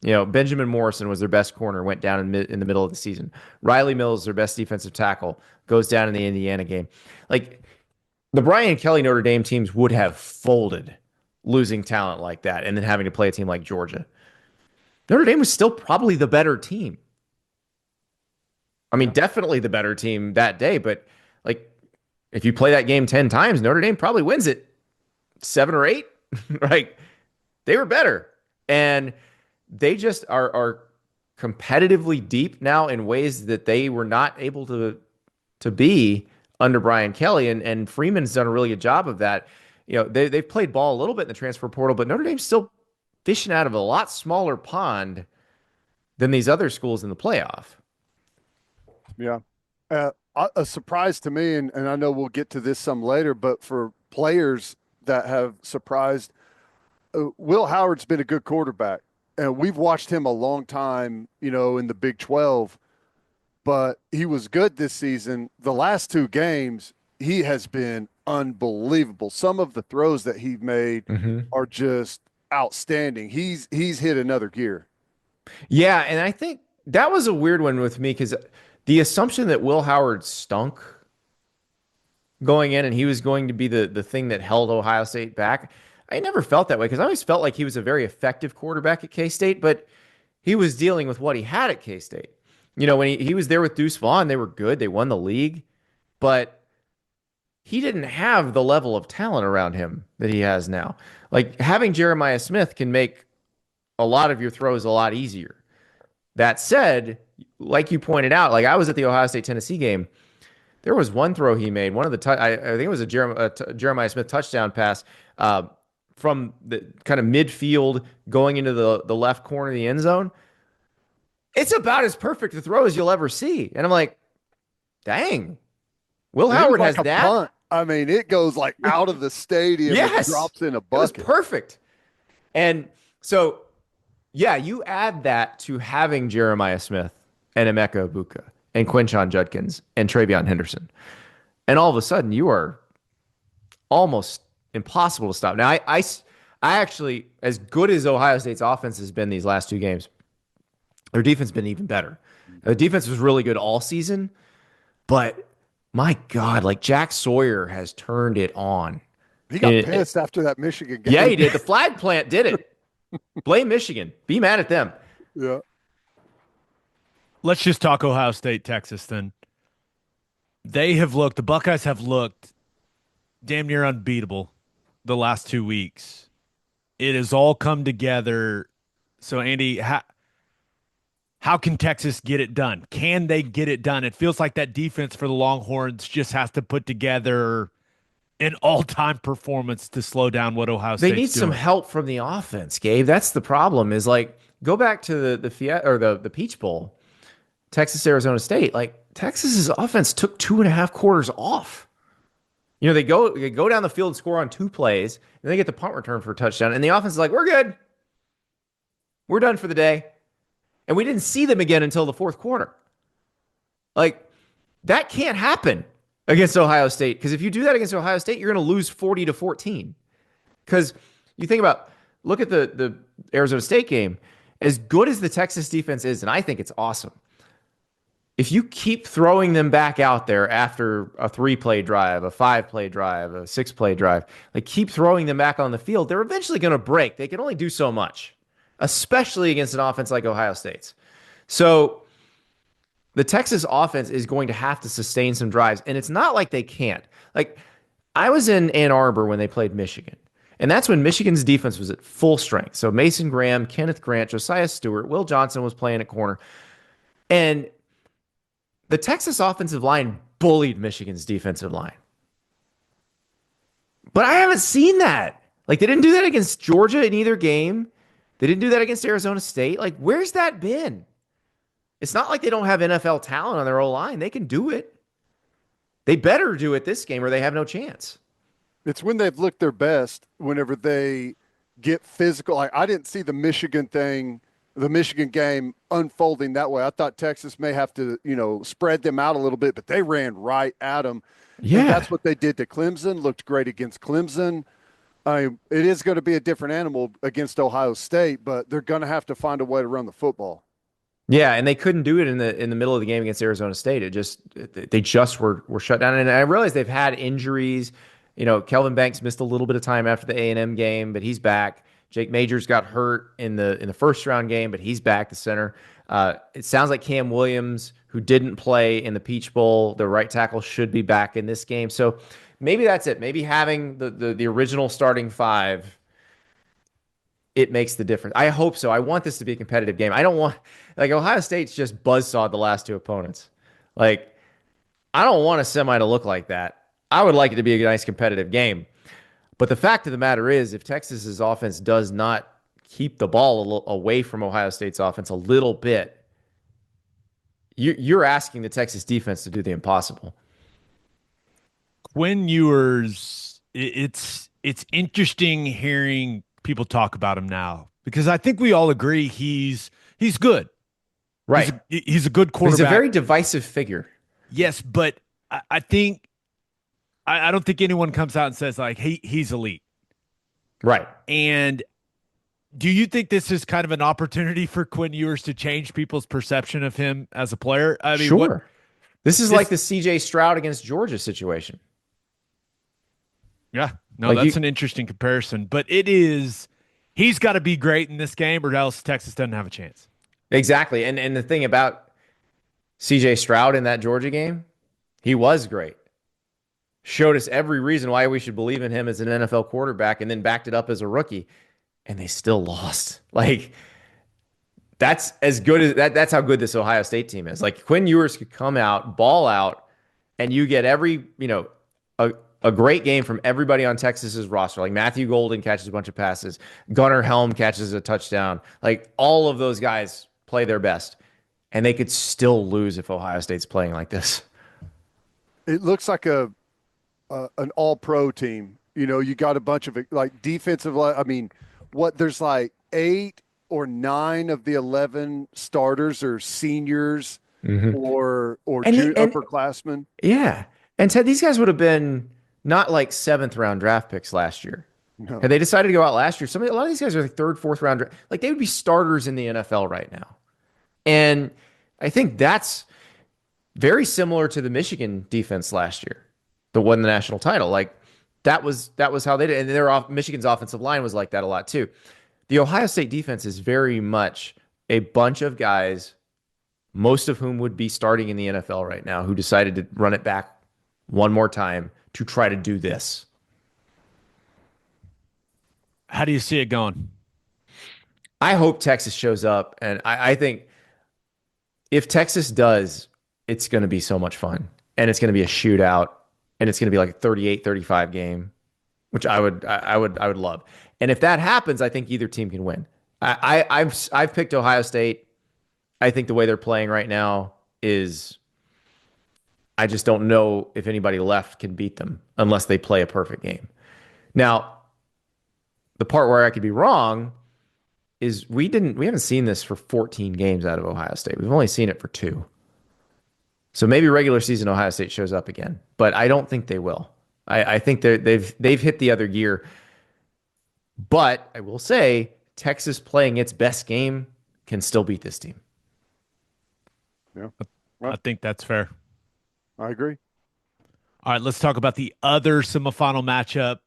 Benjamin Morrison was their best corner, went down in the middle of the season. Riley Mills, their best defensive tackle, goes down in the Indiana game. Like, the Brian Kelly Notre Dame teams would have folded losing talent like that and then having to play a team like Georgia. Notre Dame was still probably the better team. I mean, definitely the better team that day, but like, if you play that game 10 times, Notre Dame probably wins it 7 or 8. Right? They were better. And they just are competitively deep now in ways that they were not able to be under Brian Kelly. And Freeman's done a really good job of that. They've played ball a little bit in the transfer portal, but Notre Dame's still fishing out of a lot smaller pond than these other schools in the playoff. Yeah. A surprise to me, and I know we'll get to this some later, but for players that have surprised, Will Howard's been a good quarterback. And we've watched him a long time, in the Big 12, but he was good this season. The last 2 games, he has been unbelievable. Some of the throws that he made are just outstanding. He's hit another gear. Yeah, and I think that was a weird one with me because the assumption that Will Howard stunk going in and he was going to be the thing that held Ohio State back, I never felt that way because I always felt like he was a very effective quarterback at K-State, but he was dealing with what he had at K-State. When he was there with Deuce Vaughn, they were good. They won the league, but he didn't have the level of talent around him that he has now. Like, having Jeremiah Smith can make a lot of your throws a lot easier. That said, like you pointed out, like I was at the Ohio State-Tennessee game. There was one throw he made, one of the I think it was a Jeremiah Smith touchdown pass from the kind of midfield going into the left corner of the end zone. It's about as perfect a throw as you'll ever see. And I'm like, dang, Will Howard has that? Punt. I mean, it goes like out of the stadium. Yes. It drops in a bucket. It was perfect. And so, yeah, you add that to having Jeremiah Smith and Emeka Ibuka and Quinshon Judkins and Travion Henderson. And all of a sudden, you are almost impossible to stop. Now, I actually, as good as Ohio State's offense has been these last 2 games, their defense has been even better. The defense was really good all season, but my God, like Jack Sawyer has turned it on. He got pissed after that Michigan game. Yeah, he did. The flag plant did it. Blame Michigan. Be mad at them. Yeah. Let's just talk Ohio State, Texas then. The Buckeyes have looked damn near unbeatable the last 2 weeks. It has all come together. So, Andy, how can Texas get it done? Can they get it done? It feels like that defense for the Longhorns just has to put together an all-time performance to slow down what Ohio They State's need some doing. help from the offense, Gabe. That's the problem. Is like go back to the Peach Bowl, Texas Arizona State. Like Texas's offense took 2.5 quarters off. They go down the field and score on 2 plays, and they get the punt return for a touchdown, and the offense is like, we're good, we're done for the day, and we didn't see them again until the fourth quarter. Like that can't happen against Ohio State, because if you do that against Ohio State, you're going to lose 40-14. Because you think about, look at the Arizona State game. As good as the Texas defense is, and I think it's awesome, if you keep throwing them back out there after a 3-play drive, a 5-play drive, a 6-play drive, like keep throwing them back on the field, they're eventually going to break. They can only do so much, especially against an offense like Ohio State's. So the Texas offense is going to have to sustain some drives, and it's not like they can't. Like I was in Ann Arbor when they played Michigan, and that's when Michigan's defense was at full strength. So Mason Graham, Kenneth Grant, Josiah Stewart, Will Johnson was playing at corner, and the Texas offensive line bullied Michigan's defensive line. But I haven't seen that. Like, they didn't do that against Georgia in either game. They didn't do that against Arizona State. Like, where's that been? It's not like they don't have NFL talent on their O-line. They can do it. They better do it this game or they have no chance. It's when they've looked their best, whenever they get physical. Like, I didn't see the Michigan game unfolding that way. I thought Texas may have to, spread them out a little bit, but they ran right at them. Yeah. And that's what they did to Clemson. Looked great against Clemson. It is going to be a different animal against Ohio State, but they're going to have to find a way to run the football. Yeah, and they couldn't do it in the middle of the game against Arizona State. They just were shut down. And I realize they've had injuries. Kelvin Banks missed a little bit of time after the A&M game, but he's back. Jake Majors got hurt in the first round game, but he's back, the center. It sounds like Cam Williams, who didn't play in the Peach Bowl, the right tackle, should be back in this game. So maybe that's it. Maybe having the original starting five, it makes the difference. I hope so. I want this to be a competitive game. I don't want, like, Ohio State's just buzzsawed the last two opponents. Like, I don't want a semi to look like that. I would like it to be a nice competitive game. But the fact of the matter is, if Texas's offense does not keep the ball away from Ohio State's offense a little bit, you're asking the Texas defense to do the impossible. Quinn Ewers, it's interesting hearing people talk about him now, because I think we all agree he's good. Right. He's a good quarterback. He's a very divisive figure. Yes, but I think I don't think anyone comes out and says, like, hey, he's elite. Right. And do you think this is kind of an opportunity for Quinn Ewers to change people's perception of him as a player? I mean, sure. This is like the C.J. Stroud against Georgia situation. Yeah. No, that's an interesting comparison. But he's got to be great in this game, or else Texas doesn't have a chance. Exactly. And the thing about C.J. Stroud in that Georgia game, he was great. Showed us every reason why we should believe in him as an NFL quarterback, and then backed it up as a rookie, and they still lost. Like, that's as good as that. That's how good this Ohio State team is. Like, Quinn Ewers could come out, ball out, and you get a great game from everybody on Texas's roster. Like, Matthew Golden catches a bunch of passes, Gunnar Helm catches a touchdown. Like, all of those guys play their best, and they could still lose if Ohio State's playing like this. It looks like an all-pro team. You got a bunch of, like, defensive. I mean, there's like 8 or 9 of the 11 starters are seniors or upperclassmen. Yeah. And Ted, these guys would have been not like 7th round draft picks last year. No. Had they decided to go out last year, a lot of these guys are like 3rd, 4th round. Like, they would be starters in the NFL right now. And I think that's very similar to the Michigan defense last year that won the national title. Like, that was how they did. And Michigan's offensive line was like that a lot too. The Ohio State defense is very much a bunch of guys, most of whom would be starting in the NFL right now, who decided to run it back one more time to try to do this. How do you see it going? I hope Texas shows up, and I think if Texas does, it's going to be so much fun, and it's going to be a shootout, and it's going to be like a 38-35 game, which I would love. And if that happens, I think either team can win. I've picked Ohio State. I think the way they're playing right now is I just don't know if anybody left can beat them unless they play a perfect game. Now, the part where I could be wrong is we haven't seen this for 14 games out of Ohio State. We've only seen it for 2. So maybe regular season Ohio State shows up again, but I don't think they will. I think they've hit the other gear. But I will say Texas playing its best game can still beat this team. Yeah, I think that's fair. I agree. All right, let's talk about the other semifinal matchup.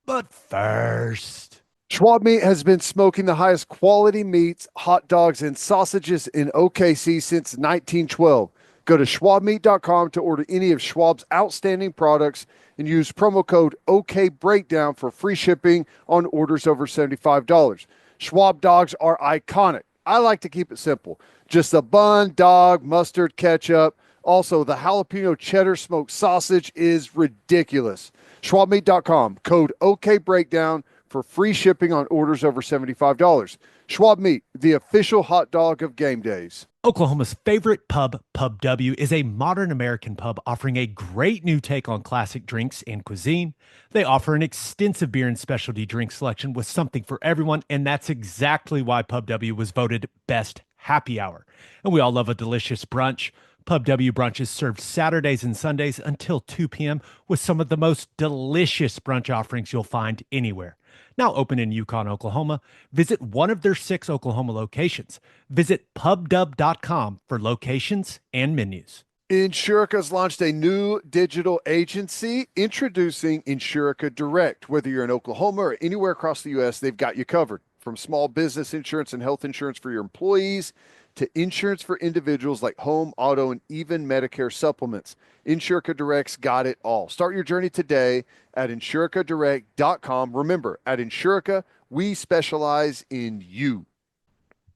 But first, Schwab Meat has been smoking the highest quality meats, hot dogs, and sausages in OKC since 1912. Go to schwabmeat.com to order any of Schwab's outstanding products and use promo code OKBreakdown for free shipping on orders over $75. Schwab dogs are iconic. I like to keep it simple. Just a bun, dog, mustard, ketchup. Also, the jalapeno cheddar smoked sausage is ridiculous. Schwabmeat.com, code OKBreakdown for free shipping on orders over $75. Schwab Meat, the official hot dog of game days. Oklahoma's favorite pub, Pub W, is a modern American pub offering a great new take on classic drinks and cuisine. They offer an extensive beer and specialty drink selection with something for everyone, and that's exactly why Pub W was voted best happy hour. And we all love a delicious brunch. Pub W brunch is served Saturdays and Sundays until 2 p.m. with some of the most delicious brunch offerings you'll find anywhere. Now open in Yukon, Oklahoma. Visit one of their 6 Oklahoma locations. Visit pubdub.com for locations and menus. Insurica's launched a new digital agency introducing Insurica Direct. Whether you're in Oklahoma or anywhere across the U.S., they've got you covered. From small business insurance and health insurance for your employees to insurance for individuals like home, auto, and even Medicare supplements. Insurica Direct's got it all. Start your journey today at insuricadirect.com. Remember, at Insurica, we specialize in you.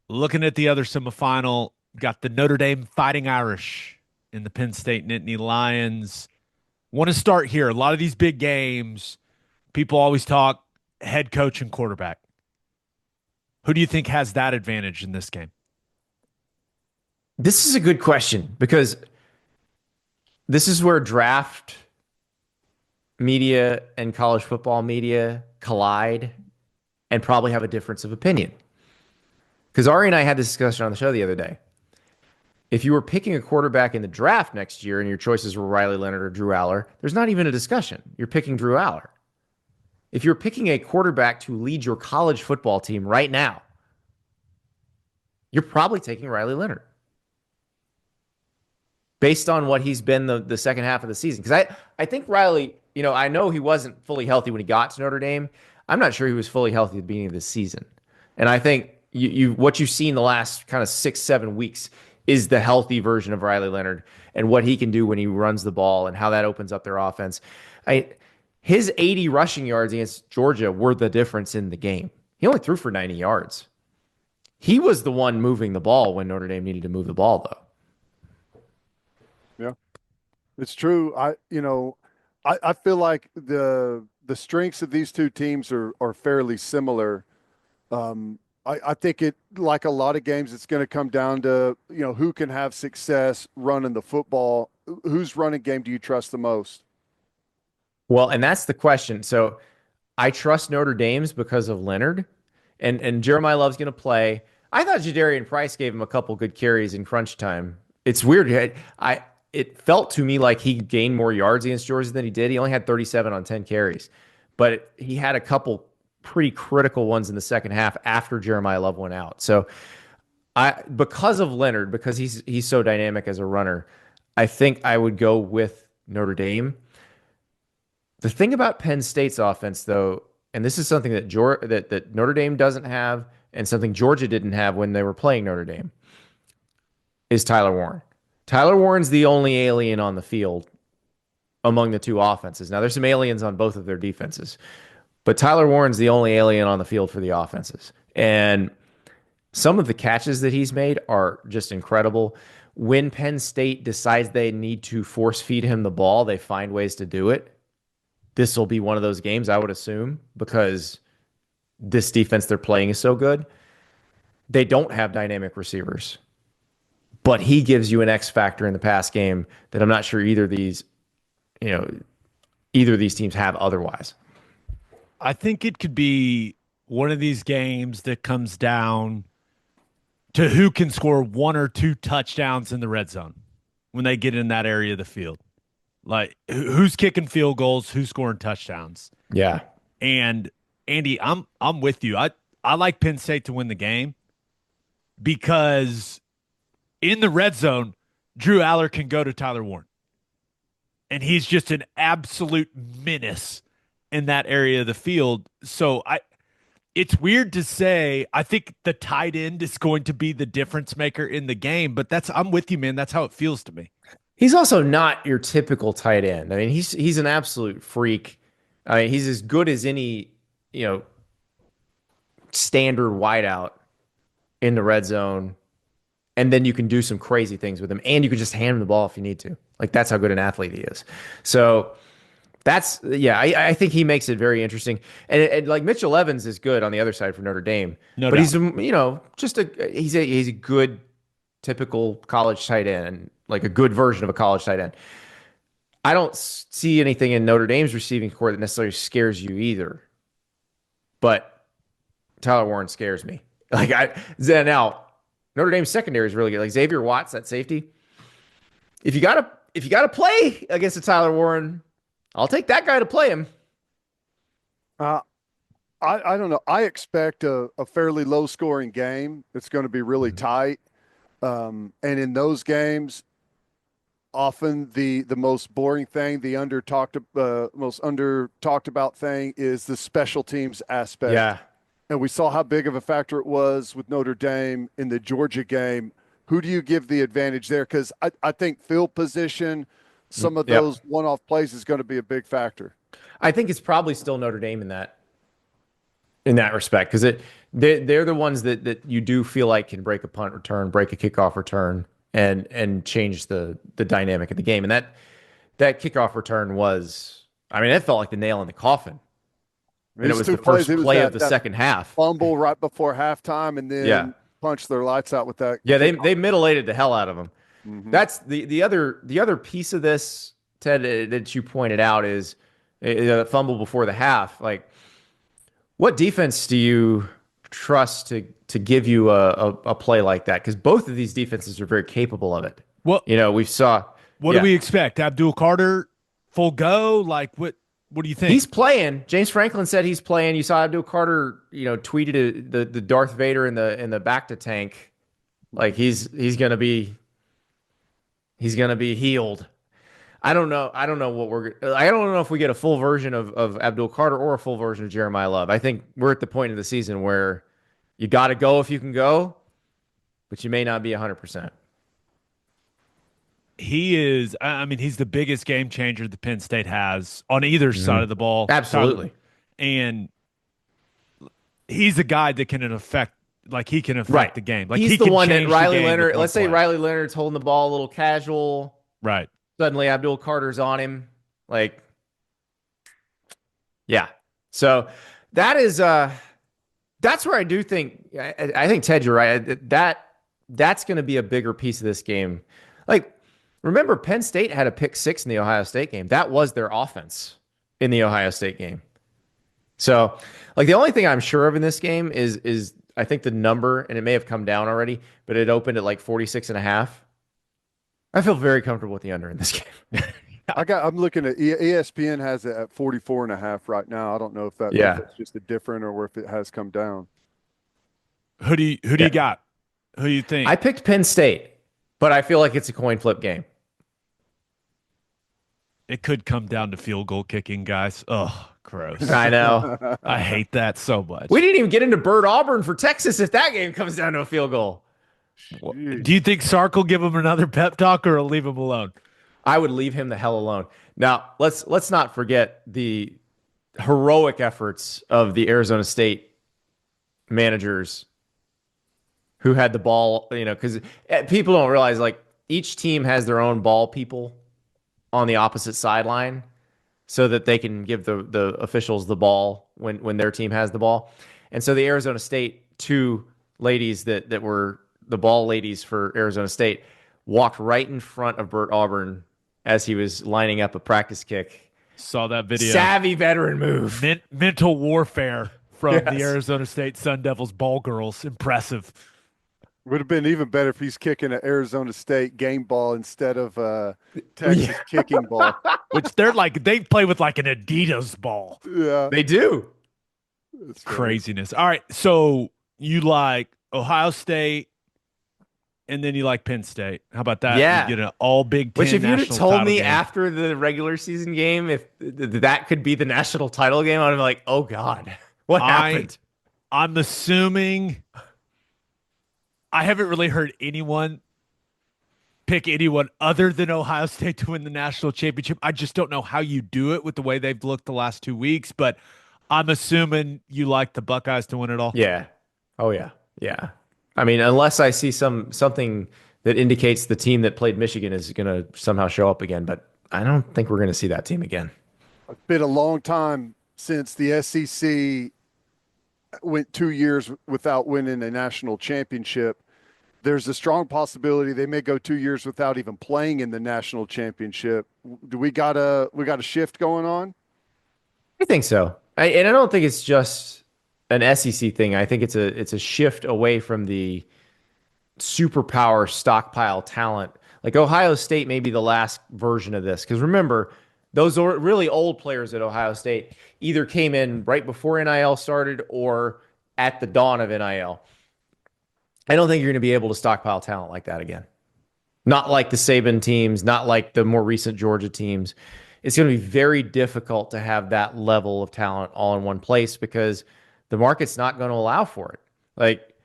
Looking at the other semifinal, got the Notre Dame Fighting Irish in the Penn State Nittany Lions. Want to start here. A lot of these big games, people always talk head coach and quarterback. Who do you think has that advantage in this game? This is a good question because this is where draft media and college football media collide and probably have a difference of opinion. Because Ari and I had this discussion on the show the other day. If you were picking a quarterback in the draft next year and your choices were Riley Leonard or Drew Aller, there's not even a discussion. You're picking Drew Aller. If you're picking a quarterback to lead your college football team right now, you're probably taking Riley Leonard based on what he's been the second half of the season. Because I think Riley, I know he wasn't fully healthy when he got to Notre Dame. I'm not sure he was fully healthy at the beginning of this season. And I think what you've seen the last kind of 6-7 weeks is the healthy version of Riley Leonard and what he can do when he runs the ball and how that opens up their offense. His 80 rushing yards against Georgia were the difference in the game. He only threw for 90 yards. He was the one moving the ball when Notre Dame needed to move the ball, though. Yeah, it's true. I feel like the strengths of these two teams are fairly similar. I think like a lot of games, it's going to come down to, who can have success running the football. Whose running game do you trust the most? Well, and that's the question. So I trust Notre Dame's because of Leonard, and Jeremiah Love's going to play. I thought Jadarian Price gave him a couple good carries in crunch time. It's weird. It felt to me like he gained more yards against Georgia than he did. He only had 37 on 10 carries, but he had a couple pretty critical ones in the second half after Jeremiah Love went out. So because of Leonard, because he's so dynamic as a runner, I think I would go with Notre Dame. The thing about Penn State's offense, though, and this is something that Notre Dame doesn't have and something Georgia didn't have when they were playing Notre Dame, is Tyler Warren. Tyler Warren's the only alien on the field among the two offenses. Now, there's some aliens on both of their defenses, but Tyler Warren's the only alien on the field for the offenses. And some of the catches that he's made are just incredible. when Penn State decides they need to force feed him the ball, they find ways to do it. This will be one of those games, I would assume, because this defense they're playing is so good. They don't have dynamic receivers, but he gives you an X factor in the pass game that I'm not sure either of these teams have otherwise. I think it could be one of these games that comes down to who can score 1 or 2 touchdowns in the red zone when they get in that area of the field. Like who's kicking field goals, who's scoring touchdowns. Yeah. And Andy, I'm with you. I like Penn State to win the game because in the red zone, Drew Aller can go to Tyler Warren. And he's just an absolute menace in that area of the field. So it's weird to say I think the tight end is going to be the difference maker in the game, but I'm with you, man. That's how it feels to me. He's also not your typical tight end. I mean, he's an absolute freak. I mean, he's as good as any, standard wideout in the red zone. And then you can do some crazy things with him, and you can just hand him the ball if you need to. Like, that's how good an athlete he is. So I think he makes it very interesting. And like Mitchell Evans is good on the other side for Notre Dame, but he's he's a good typical college tight end, like a good version of a college tight end. I don't see anything in Notre Dame's receiving core that necessarily scares you either, but Tyler Warren scares me. Now Notre Dame's secondary is really good. Like Xavier Watts, that safety. If you gotta play against a Tyler Warren, I'll take that guy to play him. I don't know. I expect a fairly low scoring game. It's going to be really tight. And in those games, often the most boring thing, most under talked about thing is the special teams aspect. Yeah. And we saw how big of a factor it was with Notre Dame in the Georgia game. Who do you give the advantage there? Because I think field position, some of those one-off plays is going to be a big factor. I think it's probably still Notre Dame in that respect, because they're the ones that you do feel like can break a punt return, break a kickoff return, and change the dynamic of the game. And that kickoff return was, I mean, it felt like the nail in the coffin. And it was the first play of the second half. Fumble right before halftime, and then punch their lights out with that. Yeah, they middle-aged the hell out of them. Mm-hmm. That's the other piece of this, Ted, that you pointed out is the fumble before the half. Like, what defense do you trust to give you a play like that? Because both of these defenses are very capable of it. Well, we saw. What do we expect? Abdul Carter full go? Like what? What do you think? He's playing. James Franklin said he's playing. You saw Abdul Carter, tweeted the Darth Vader in the back to tank, like he's gonna be healed. I don't know I don't know if we get a full version of Abdul Carter or a full version of Jeremiah Love. I think we're at the point of the season where you got to go if you can go, but you may not be 100%. He is. I mean, he's the biggest game changer that Penn State has on either side of the ball. Absolutely. And he's a guy that can affect the game. Like he's the one that Riley Leonard. Let's say Riley Leonard's holding the ball a little casual. Right. Suddenly Abdul Carter's on him. So that's where I do think. I think Ted, you're right. That's going to be a bigger piece of this game. Remember, Penn State had a pick 6 in the Ohio State game. That was their offense in the Ohio State game. So, the only thing I'm sure of in this game is I think the number, and it may have come down already, but it opened at 46.5. I feel very comfortable with the under in this game. I'm looking at ESPN has it at 44.5 right now. I don't know if that's just a different or if it has come down. Who do you got? Who do you think? I picked Penn State, but I feel like it's a coin flip game. It could come down to field goal kicking, guys. Oh, gross. I know. I hate that so much. We didn't even get into Bird Auburn for Texas if that game comes down to a field goal. Do you think Sark will give him another pep talk or leave him alone? I would leave him the hell alone. Now, let's not forget the heroic efforts of the Arizona State managers who had the ball, because people don't realize, each team has their own ball people on the opposite sideline so that they can give the officials the ball when their team has the ball. And so the Arizona State two ladies that were the ball ladies for Arizona State walked right in front of Bert Auburn as he was lining up a practice kick. Saw that video. Savvy veteran move. Mental warfare from Yes. the Arizona State Sun Devils ball girls. Impressive. Would have been even better if he's kicking an Arizona State game ball instead of Texas kicking ball. Which they play with like an Adidas ball. Yeah. They do. That's funny. Craziness. All right. So you like Ohio State and then you like Penn State. How about that? Yeah. You get an all Big Ten Which, if you'd have national told title me game. after the regular season game, if that could be the national title game, I'd be like, oh God, what happened? I'm assuming I haven't really heard anyone pick anyone other than Ohio State to win the national championship. I just don't know how you do it with the way they've looked the last 2 weeks, but I'm assuming you like the Buckeyes to win it all. Yeah. Oh yeah. Yeah. I mean, unless I see something that indicates the team that played Michigan is going to somehow show up again, but I don't think we're going to see that team again. It's been a long time since the SEC went 2 years without winning a national championship. There's a strong possibility they may go 2 years without even playing in the national championship. Do we got a shift going on? I think so. And I don't think it's just an SEC thing. I think it's a shift away from the superpower stockpile talent. Like Ohio State may be the last version of this. Because remember, those really old players at Ohio State either came in right before NIL started or at the dawn of NIL. I don't think you're going to be able to stockpile talent like that again. Not like the Saban teams, not like the more recent Georgia teams. It's going to be very difficult to have that level of talent all in one place because the market's not going to allow for it. Like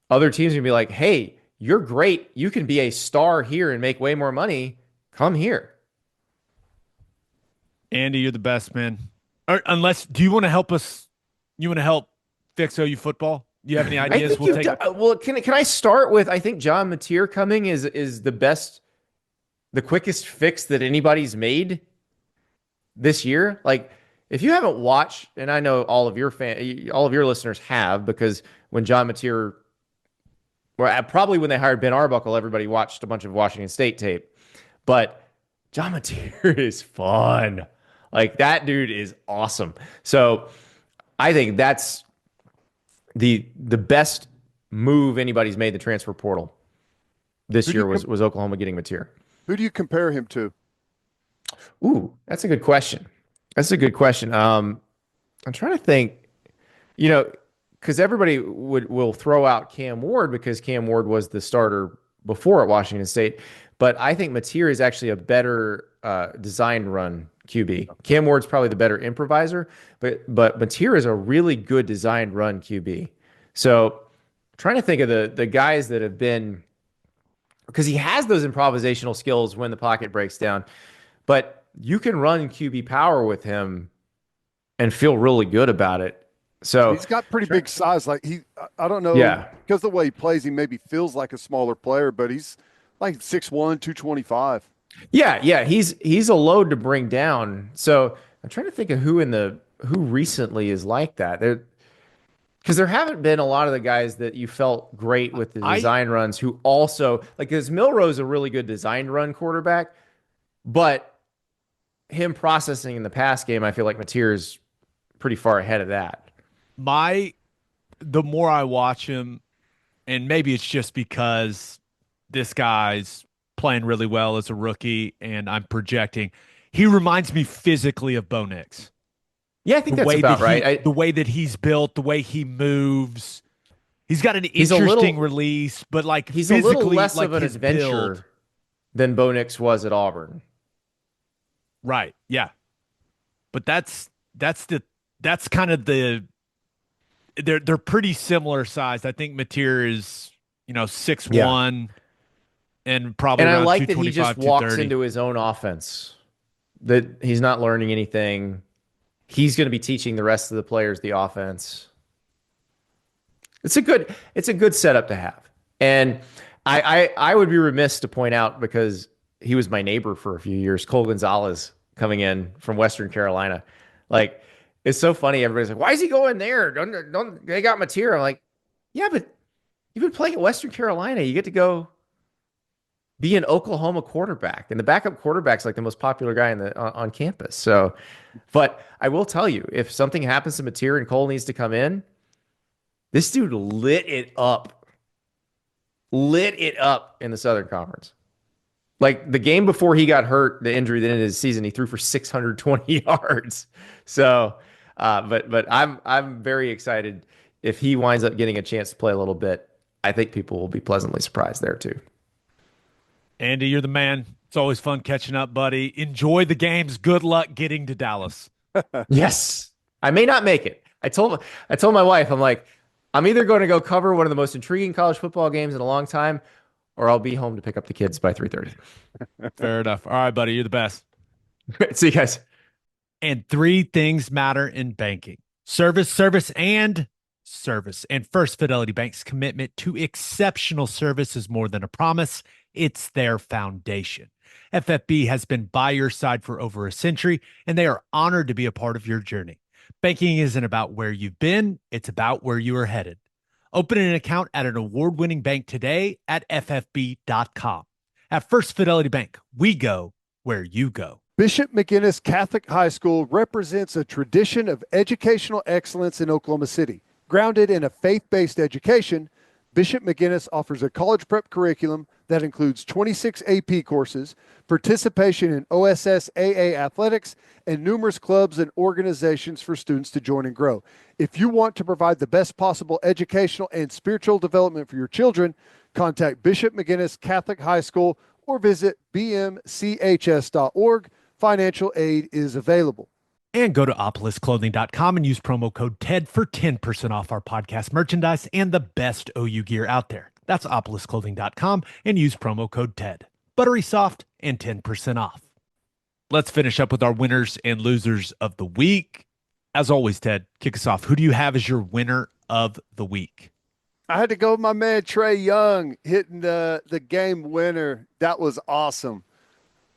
other teams are going to be like, hey, you're great. You can be a star here and make way more money. Come here. Andy, you're the best, man. Do you want to help us? You want to help fix OU football? Do you have any ideas? Can I start with, I think John Mateer coming is the quickest fix that anybody's made this year. Like if you haven't watched, and I know all of your listeners have, because when John Mateer, probably when they hired Ben Arbuckle, everybody watched a bunch of Washington State tape. But John Mateer is fun. Like that dude is awesome. So I think that's the best move anybody's made the transfer portal this year was Oklahoma getting Mateer. Who do you compare him to? Ooh, that's a good question. I'm trying to think, because everybody will throw out Cam Ward because Cam Ward was the starter before at Washington State. But I think Mateer is actually a better design run QB. Cam Ward's probably the better improviser, but Mateer is a really good design run QB. So I'm trying to think of the guys that have been, because he has those improvisational skills when the pocket breaks down, but you can run QB power with him and feel really good about it. So he's got pretty big size. Like I don't know. Yeah. Because the way he plays, he maybe feels like a smaller player, but he's like 6'1", 225. Yeah. He's a load to bring down. So I'm trying to think of who recently is like that. Because there haven't been a lot of the guys that you felt great with the design runs who also, like, because Milrose a really good design run quarterback, but him processing in the pass game, I feel like Mateer is pretty far ahead of that. The more I watch him, and maybe it's just because this guy's playing really well as a rookie and I'm projecting, he reminds me physically of Bo Nix. Yeah, I think that's about right. The way that he's built, the way he moves. He's got an interesting release, but like he's physically, a little less like of an adventure build. than Bo Nix was at Auburn. Right. Yeah. But that's kind of they're pretty similar sized. I think Mateer is 6'1", and probably. And around I like that he just walks 230. into his own offense. That he's not learning anything. He's going to be teaching the rest of the players the offense. It's a good setup to have. And I would be remiss to point out because he was my neighbor for a few years, Cole Gonzalez coming in from Western Carolina. Like, it's so funny. Everybody's like, why is he going there? Don't they got material? I'm like, yeah, but you've been playing at Western Carolina. You get to go be an Oklahoma quarterback, and the backup quarterback's like the most popular guy on campus. So, but I will tell you, if something happens to Mateer and Cole needs to come in, this dude lit it up in the Southern Conference. Like the game before he got hurt, the injury that ended his season, he threw for 620 yards. So, but I'm very excited if he winds up getting a chance to play a little bit. I think people will be pleasantly surprised there too. Andy, you're the man. It's always fun catching up, buddy. Enjoy the games. Good luck getting to Dallas. Yes, I may not make it. I told my wife, I'm like, I'm either going to go cover one of the most intriguing college football games in a long time, or I'll be home to pick up the kids by 3:30. Fair enough. All right, buddy. You're the best. See you guys. And three things matter in banking: service, service, and service. And First Fidelity Bank's commitment to exceptional service is more than a promise, it's their foundation. FFB has been by your side for over a century, and they are honored to be a part of your journey. Banking isn't about where you've been, it's about where you are headed. Open an account at an award-winning bank today at ffb.com. At First Fidelity Bank, we go where you go. Bishop McGuinness Catholic High School represents a tradition of educational excellence in Oklahoma City. Grounded in a faith-based education, Bishop McGuinness offers a college prep curriculum that includes 26 AP courses, participation in OSSAA athletics, and numerous clubs and organizations for students to join and grow. If you want to provide the best possible educational and spiritual development for your children, contact Bishop McGuinness Catholic High School or visit bmchs.org. Financial aid is available. And go to opolisclothing.com and use promo code TED for 10% off our podcast merchandise and the best OU gear out there. That's opolisclothing.com and use promo code TED. Buttery soft and 10% off. Let's finish up with our winners and losers of the week. As always, Ted, kick us off. Who do you have as your winner of the week? I had to go with my man Trae Young hitting the game winner. That was awesome.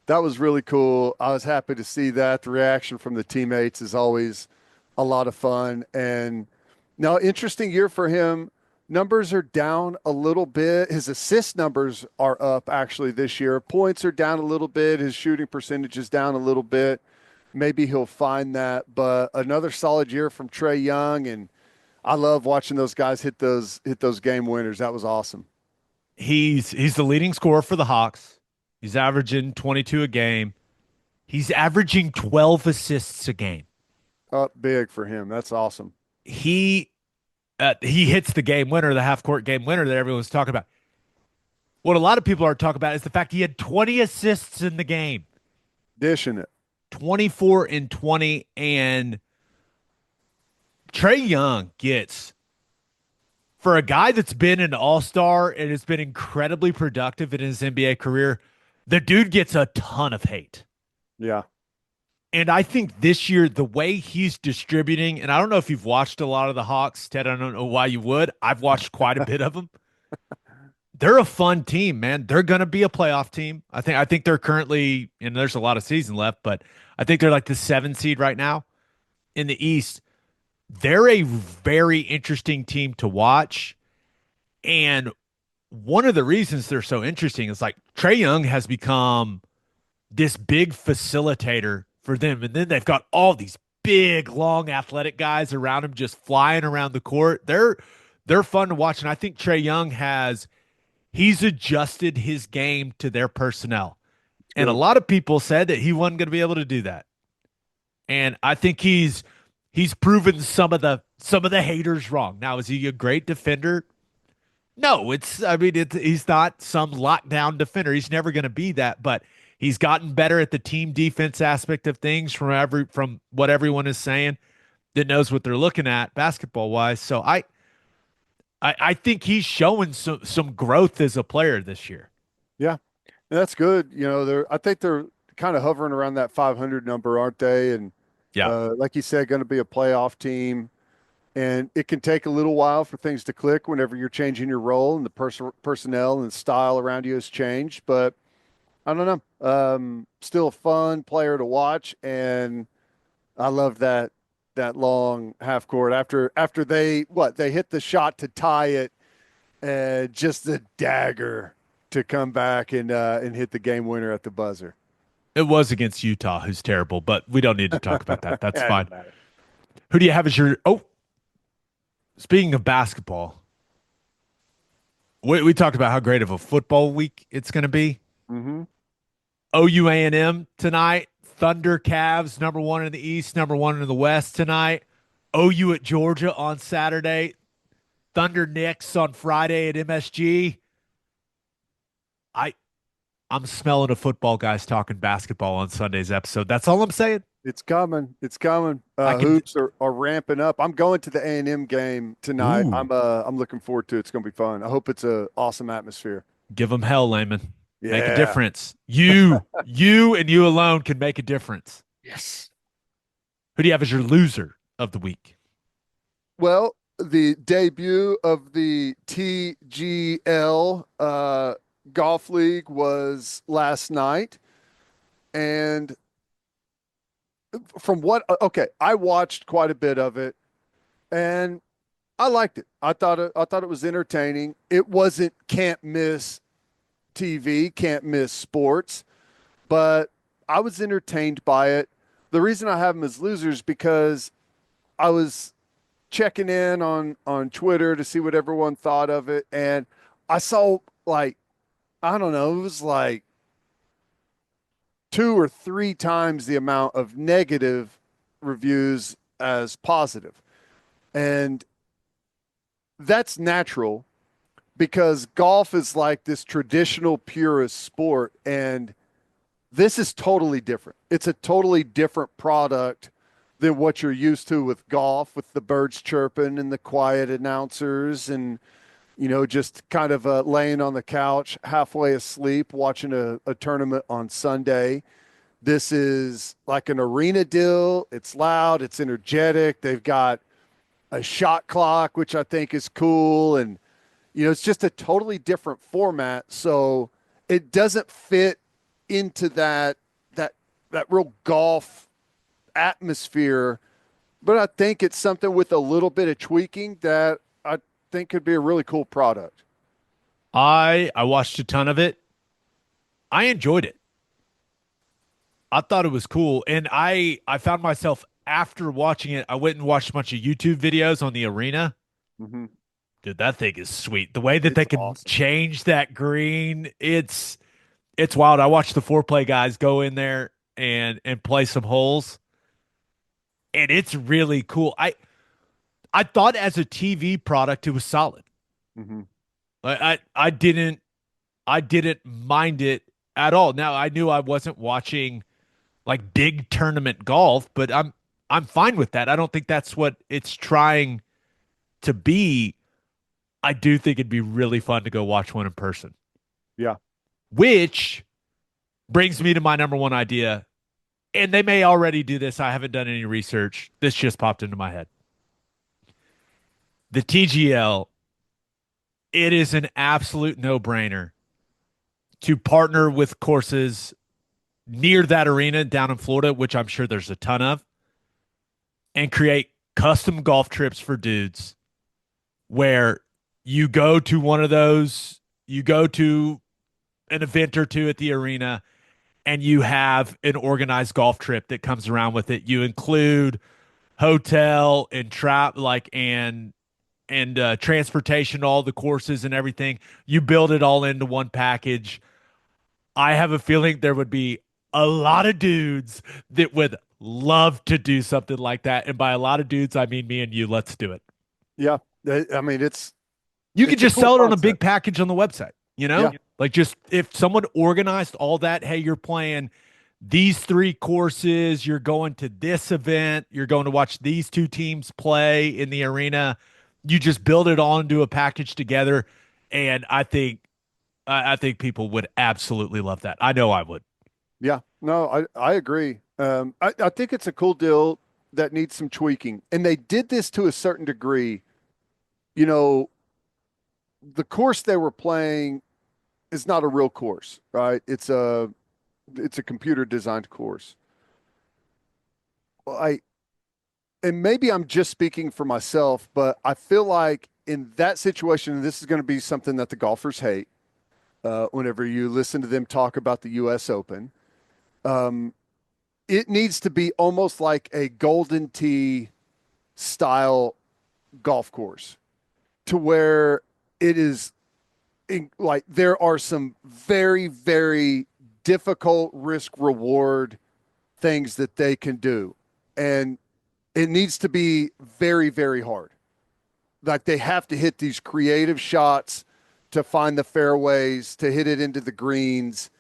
That was really cool. I was happy to see that. The reaction from the teammates is always a lot of fun. And now, interesting year for him. Numbers are down a little bit. His assist numbers are up actually this year. Points are down a little bit. His shooting percentage is down a little bit. Maybe he'll find that. But another solid year from Trae Young, and I love watching those guys hit those game winners. That was awesome. He's the leading scorer for the Hawks. He's averaging 22 a game. He's averaging 12 assists a game. Up big for him. That's awesome. He hits the game winner, the half-court game winner that everyone's talking about. What a lot of people are talking about is the fact he had 20 assists in the game. Dishing it. 24 and 20. And Trae Young gets, for a guy that's been an all-star and has been incredibly productive in his NBA career, the dude gets a ton of hate. Yeah. And I think this year, the way he's distributing, and I don't know if you've watched a lot of the Hawks, Ted, I don't know why you would. I've watched quite a bit of them. They're a fun team, man. They're going to be a playoff team. I think they're currently, and there's a lot of season left, but I think they're like the 7 seed right now in the East. They're a very interesting team to watch. And one of the reasons they're so interesting is like Trae Young has become this big facilitator for them. And then they've got all these big, long, athletic guys around him just flying around the court. They're fun to watch. And I think Trae Young he's adjusted his game to their personnel. And a lot of people said that he wasn't going to be able to do that. And I think he's proven some of the haters wrong. Now, is he a great defender? No, he's not some lockdown defender. He's never going to be that, but he's gotten better at the team defense aspect of things from what everyone is saying that knows what they're looking at basketball wise. So I think he's showing some growth as a player this year. Yeah, that's good. You know, I think they're kind of hovering around that 500 number, aren't they? And yeah, like you said, going to be a playoff team. And it can take a little while for things to click whenever you're changing your role and the personnel and style around you has changed. But I don't know. Still a fun player to watch, and I love that long half court after they hit the shot to tie it, and just the dagger to come back and hit the game winner at the buzzer. It was against Utah, who's terrible, but we don't need to talk about that. That's Yeah, it fine. doesn't matter. Who do you have as your? Oh, speaking of basketball, we talked about how great of a football week it's going to be. Mm-hmm. OU A&M tonight. Thunder Cavs, number one in the East, number one in the West tonight. OU at Georgia on Saturday. Thunder Knicks on Friday at MSG. I I'm smelling of football guys talking basketball on Sunday's episode. That's all I'm saying. It's coming. It's coming. I can. Hoops are ramping up. I'm going to the A&M game tonight. Ooh. I'm looking forward to it. It's going to be fun. I hope it's a awesome atmosphere. Give them hell, Lehman. Make a Yeah. difference. You and you alone can make a difference. Yes. Who do you have as your loser of the week? Well, the debut of the TGL golf league was last night, and I watched quite a bit of it, and I liked it. I thought it was entertaining. It wasn't can't miss TV, can't miss sports, but I was entertained by it. The reason I have them as losers because I was checking in on Twitter to see what everyone thought of it, and I saw like I don't know, it was like 2 or 3 times the amount of negative reviews as positive. And that's natural because golf is like this traditional purist sport, and this is totally different. It's a totally different product than what you're used to with golf, with the birds chirping and the quiet announcers and just kind of laying on the couch halfway asleep watching a tournament on Sunday. This is like an arena deal. It's loud, it's energetic. They've got a shot clock, which I think is cool. And, it's just a totally different format. So it doesn't fit into that real golf atmosphere. But I think it's something with a little bit of tweaking that I think could be a really cool product. I watched a ton of it. I enjoyed it. I thought it was cool. And I found myself after watching it, I went and watched a bunch of YouTube videos on the arena. Mm-hmm. Dude, that thing is sweet. The way that they It's can awesome. change that green, it's wild. I watched the foreplay guys go in there and play some holes. And it's really cool. I thought as a TV product it was solid. Mm-hmm. I didn't mind it at all. Now I knew I wasn't watching like big tournament golf, but I'm fine with that. I don't think that's what it's trying to be. I do think it'd be really fun to go watch one in person. Yeah. Which brings me to my number one idea. And they may already do this. I haven't done any research. This just popped into my head. The TGL, it is an absolute no-brainer to partner with courses near that arena down in Florida, which I'm sure there's a ton of, and create custom golf trips for dudes where you go to one of those, you go to an event or two at the arena, and you have an organized golf trip that comes around with it. You include hotel and transportation, all the courses and everything. You build it all into one package. I have a feeling there would be a lot of dudes that would love to do something like that. And by a lot of dudes, I mean me and you. Let's do it. Yeah. I mean, You could It's a just cool sell it on a concept. big package on the website, Yeah. Like just if someone organized all that, hey, you're playing these 3 courses, you're going to this event, you're going to watch these 2 teams play in the arena. You just build it all into a package together. And I think people would absolutely love that. I know I would. Yeah. No, I agree. I think it's a cool deal that needs some tweaking, and they did this to a certain degree. You know, the course they were playing is not a real course, right? It's a computer designed course. Well, and maybe I'm just speaking for myself, but I feel like in that situation, and this is going to be something that the golfers hate whenever you listen to them talk about the U.S. Open. It needs to be almost like a Golden Tee style golf course to where it is like there are some very, very difficult risk reward things that they can do. And it needs to be very, very hard. Like they have to hit these creative shots to find the fairways, to hit it into the greens.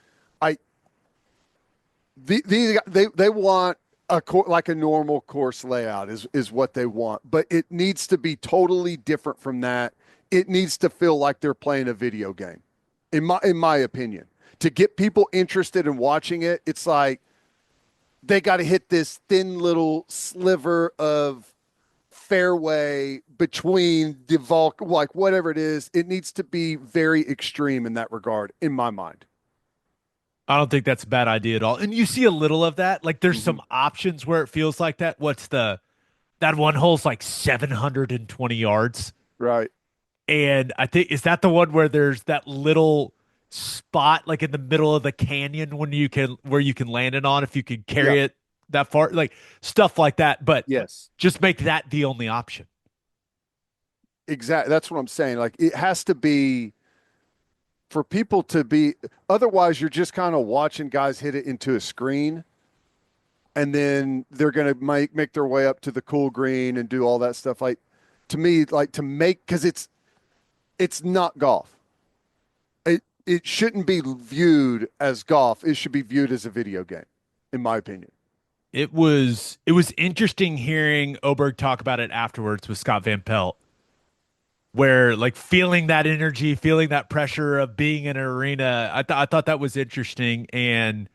They want like a normal course layout is what they want, but it needs to be totally different from that. It needs to feel like they're playing a video game, in my opinion. To get people interested in watching it, it's like they got to hit this thin little sliver of fairway between the like whatever it is. It needs to be very extreme in that regard, in my mind. I don't think that's a bad idea at all. And you see a little of that. Like there's some options where it feels like that. That one hole's like 720 yards. Right. And I think, is that the one where there's that little spot like in the middle of the canyon where you can land it on if you can carry it that far, like stuff like that. But yes, just make that the only option. Exactly. That's what I'm saying. Like it has to be for people to be, otherwise you're just kind of watching guys hit it into a screen and then they're going to make their way up to the cool green and do all that stuff. Like to me, like to make, cause it's not golf. It shouldn't be viewed as golf. It should be viewed as a video game, in my opinion. It was interesting hearing Oberg talk about it afterwards with Scott Van Pelt, where like feeling that energy, feeling that pressure of being in an arena. I thought that was interesting. And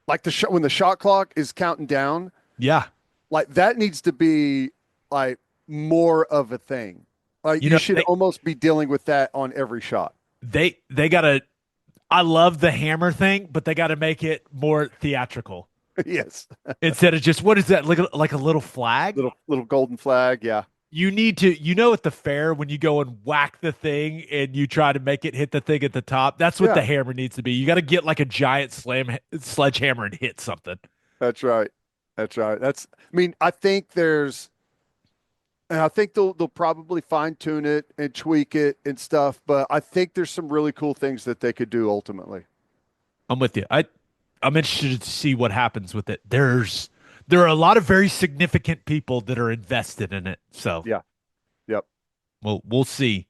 like when the shot clock is counting down, yeah, like that needs to be like more of a thing. Like you should almost be dealing with that on every shot. They gotta, I love the hammer thing, but they gotta make it more theatrical. Yes. Instead of just, what is that? Like a little flag? Little golden flag, yeah. You need to, at the fair when you go and whack the thing and you try to make it hit the thing at the top, that's what the hammer needs to be. You got to get like a giant sledgehammer and hit something. That's right. I think they'll probably fine tune it and tweak it and stuff, but I think there's some really cool things that they could do ultimately. I'm with you. I'm interested to see what happens with it. There are a lot of very significant people that are invested in it. So yeah. Yep. Well, we'll see.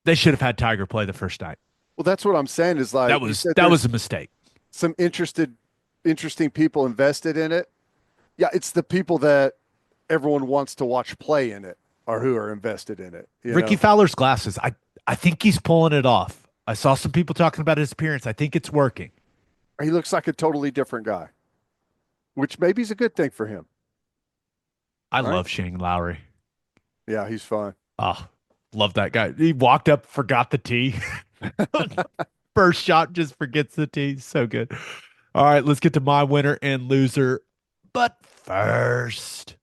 They should have had Tiger play the first night. Well, that's what I'm saying is like that was a mistake. Some interesting people invested in it. Yeah, it's the people that everyone wants to watch play in it or who are invested in it. Ricky Fowler's glasses. I think he's pulling it off. I saw some people talking about his appearance. I think it's working. He looks like a totally different guy, which maybe is a good thing for him. I love Shane Lowry. Yeah, he's fun. Oh, love that guy. He walked up, forgot the tee. First shot, just forgets the tee. So good. All right, let's get to my winner and loser. But first,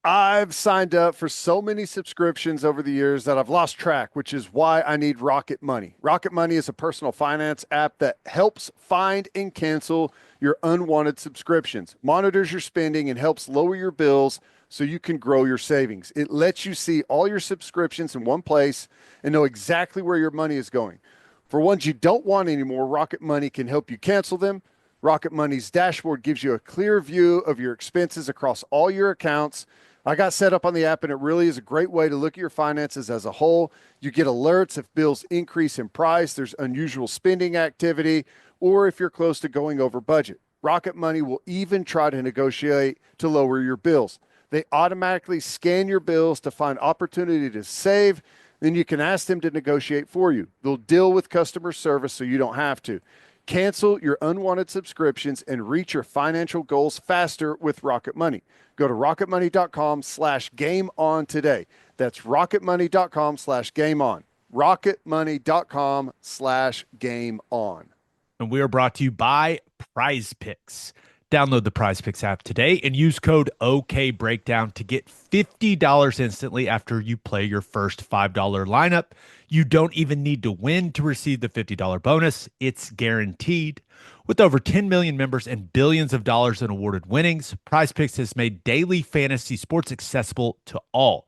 I've signed up for so many subscriptions over the years that I've lost track, which is why I need Rocket Money. Rocket Money is a personal finance app that helps find and cancel your unwanted subscriptions, monitors your spending, and helps lower your bills so you can grow your savings. It lets you see all your subscriptions in one place and know exactly where your money is going. For ones you don't want anymore, Rocket Money can help you cancel them. Rocket Money's dashboard gives you a clear view of your expenses across all your accounts. I got set up on the app, and it really is a great way to look at your finances as a whole. You get alerts if bills increase in price, there's unusual spending activity, or if you're close to going over budget. Rocket Money will even try to negotiate to lower your bills. They automatically scan your bills to find opportunity to save. Then you can ask them to negotiate for you. They'll deal with customer service so you don't have to. Cancel your unwanted subscriptions and reach your financial goals faster with Rocket Money. Go to rocketmoney.com/game on today. That's rocketmoney.com/game on. rocketmoney.com/game on. And we are brought to you by Prize Picks. Download the Prize Picks app today and use code OKBreakdown to get $50 instantly after you play your first $5 lineup. You don't even need to win to receive the $50 bonus. It's guaranteed. With over 10 million members and billions of dollars in awarded winnings, Prize Picks has made daily fantasy sports accessible to all.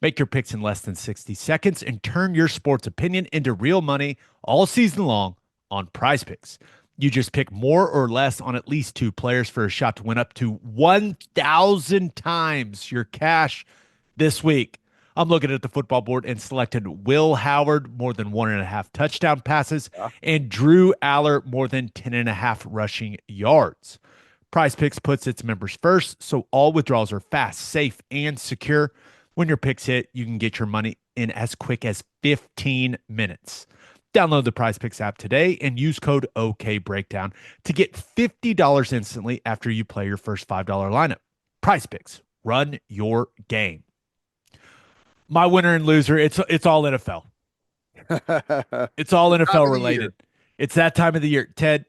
Make your picks in less than 60 seconds and turn your sports opinion into real money all season long on Prize Picks. You just pick more or less on at least 2 players for a shot to win up to 1,000 times your cash this week. I'm looking at the football board and selected Will Howard more than 1.5 touchdown passes and Drew Aller more than 10.5 rushing yards. Prize Picks puts its members first, so all withdrawals are fast, safe, and secure. When your picks hit, you can get your money in as quick as 15 minutes. Download the Prize Picks app today and use code OKBreakdown to get $50 instantly after you play your first $5 lineup. Prize Picks, run your game. My winner and loser, it's all NFL. It's all NFL related. It's that time of the year. Ted,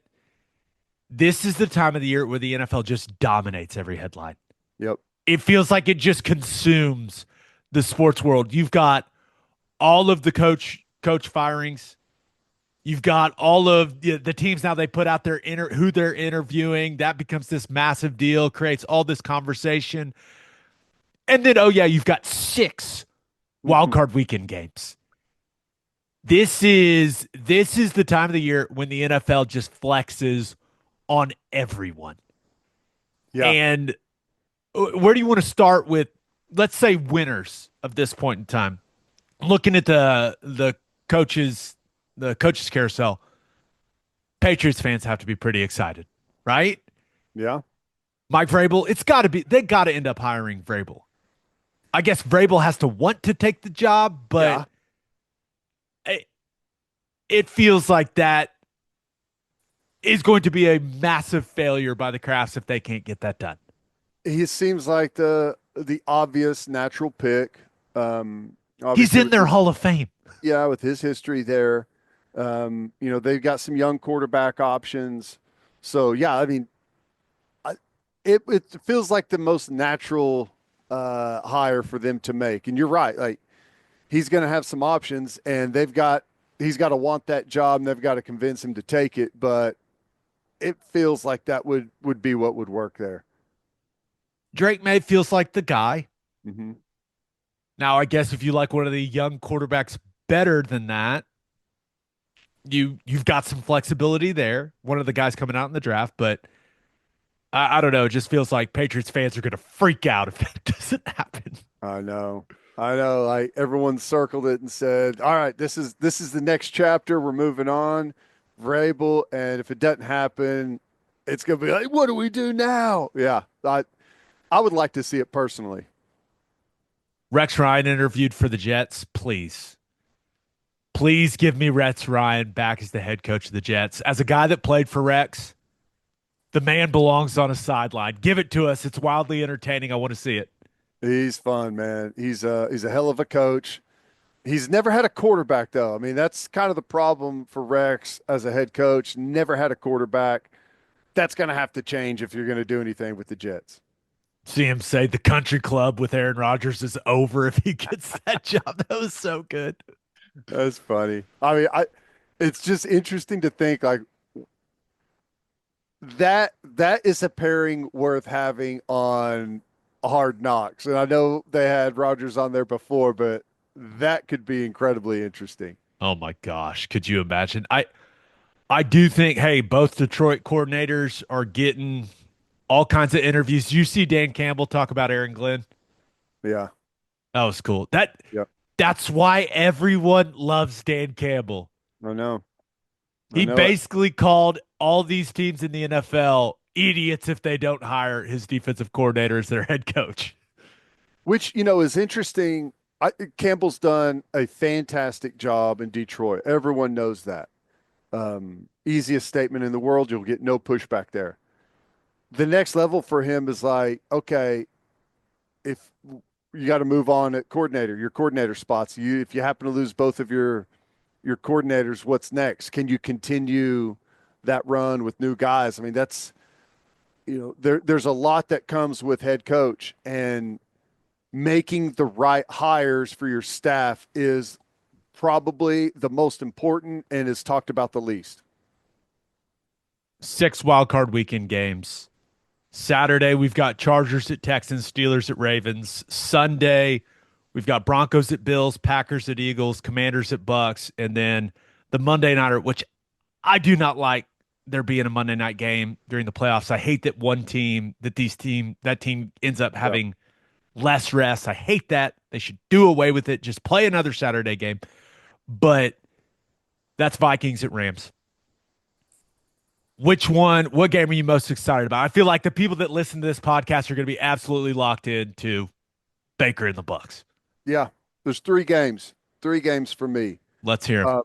this is the time of the year where the NFL just dominates every headline. Yep. It feels like it just consumes the sports world. You've got all of the coach firings. You've got all of the teams now, they put out their who they're interviewing. That becomes this massive deal, creates all this conversation. And then, oh yeah, you've got 6 Wildcard Weekend games. This is the time of the year when the NFL just flexes on everyone. Yeah. And where do you want to start with, let's say, winners of this point in time? Looking at the coaches carousel, Patriots fans have to be pretty excited, right? Yeah. Mike Vrabel, they got to end up hiring Vrabel. I guess Vrabel has to want to take the job, but it feels like that is going to be a massive failure by the Crafts if they can't get that done. He seems like the obvious natural pick. He's in their Hall of Fame. Yeah, with his history there. They've got some young quarterback options. So, yeah, I mean, it feels like the most natural hire for them to make. And you're right. Like, he's going to have some options, and he's got to want that job, and they've got to convince him to take it. But it feels like that would be what would work there. Drake May feels like the guy. Mm-hmm. Now, I guess if you like one of the young quarterbacks better than that, you've got some flexibility there. One of the guys coming out in the draft, but I don't know. It just feels like Patriots fans are going to freak out if that doesn't happen. I know. Like, everyone circled it and said, "All right, this is the next chapter. We're moving on, Vrabel." And if it doesn't happen, it's going to be like, "What do we do now?" Yeah, I would like to see it personally. Rex Ryan interviewed for the Jets. Please give me Rex Ryan back as the head coach of the Jets. As a guy that played for Rex, the man belongs on a sideline. Give it to us. It's wildly entertaining. I want to see it. He's fun, man. He's a hell of a coach. He's never had a quarterback, though. I mean, that's kind of the problem for Rex as a head coach. Never had a quarterback. That's going to have to change if you're going to do anything with the Jets. See him say the country club with Aaron Rodgers is over if he gets that job. That was so good. That's funny. I mean, it's just interesting to think, like, that is a pairing worth having on Hard Knocks. And I know they had Rodgers on there before, but that could be incredibly interesting. Oh my gosh. Could you imagine? I do think, hey, both Detroit coordinators are getting all kinds of interviews. You see Dan Campbell talk about Aaron Glenn? Yeah. That was cool. Yeah. That's why everyone loves Dan Campbell. I know. He basically called all these teams in the NFL idiots if they don't hire his defensive coordinator as their head coach. Which, is interesting. Campbell's done a fantastic job in Detroit. Everyone knows that. Easiest statement in the world. You'll get no pushback there. The next level for him is like, okay, if you got to move on at coordinator, your coordinator spots. If you happen to lose both of your coordinators, what's next? Can you continue that run with new guys? I mean, that's there's a lot that comes with head coach, and making the right hires for your staff is probably the most important and is talked about the least. 6 wildcard weekend games. Saturday, we've got Chargers at Texans, Steelers at Ravens. Sunday, we've got Broncos at Bills, Packers at Eagles, Commanders at Bucks, and then the Monday nighter, which I do not like there being a Monday night game during the playoffs. I hate that that team ends up having less rest. I hate that. They should do away with it. Just play another Saturday game. But that's Vikings at Rams. What game are you most excited about? I feel like the people that listen to this podcast are going to be absolutely locked into Baker and the Bucks. Yeah, there's 3 games. 3 games for me. Let's hear them.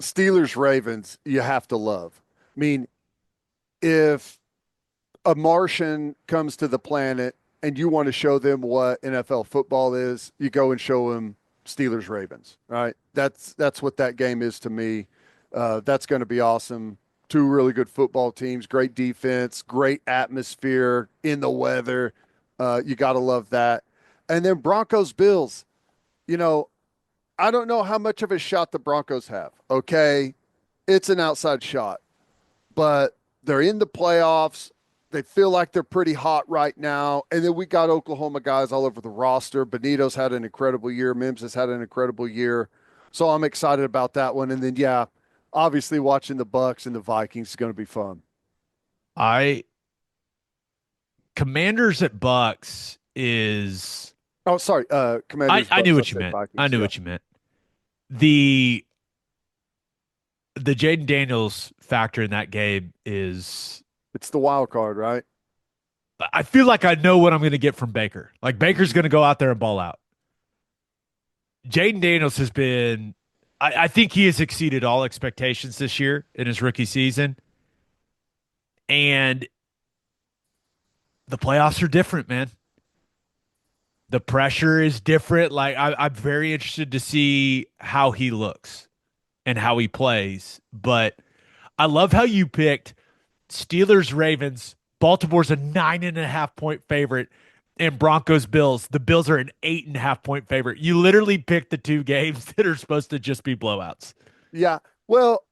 Steelers Ravens, you have to love. I mean, if a Martian comes to the planet and you want to show them what NFL football is, you go and show them Steelers Ravens. Right? That's what that game is to me. That's going to be awesome. 2 really good football teams, great defense, great atmosphere in the weather. You got to love that. And then Broncos Bills. I don't know how much of a shot the Broncos have. Okay, it's an outside shot, but they're in the playoffs. They feel like they're pretty hot right now. And then we got Oklahoma guys all over the roster. Benito's had an incredible year. Mims has had an incredible year. So I'm excited about that one. And then, yeah, obviously watching the Bucks and the Vikings is going to be fun. Commanders at Bucks is. Oh, sorry. Commanders. I knew what you meant. Vikings, I knew what you meant. The Jaden Daniels factor in that game is. It's the wild card, right? I feel like I know what I'm going to get from Baker. Like Baker's going to go out there and ball out. Jaden Daniels has been. I think he has exceeded all expectations this year in his rookie season. And the playoffs are different, man. The pressure is different. Like I'm very interested to see how he looks and how he plays. But I love how you picked Steelers, Ravens. Baltimore's a 9.5-point favorite, and Broncos, Bills. The Bills are an 8.5-point favorite. You literally picked the 2 games that are supposed to just be blowouts. Yeah. Well,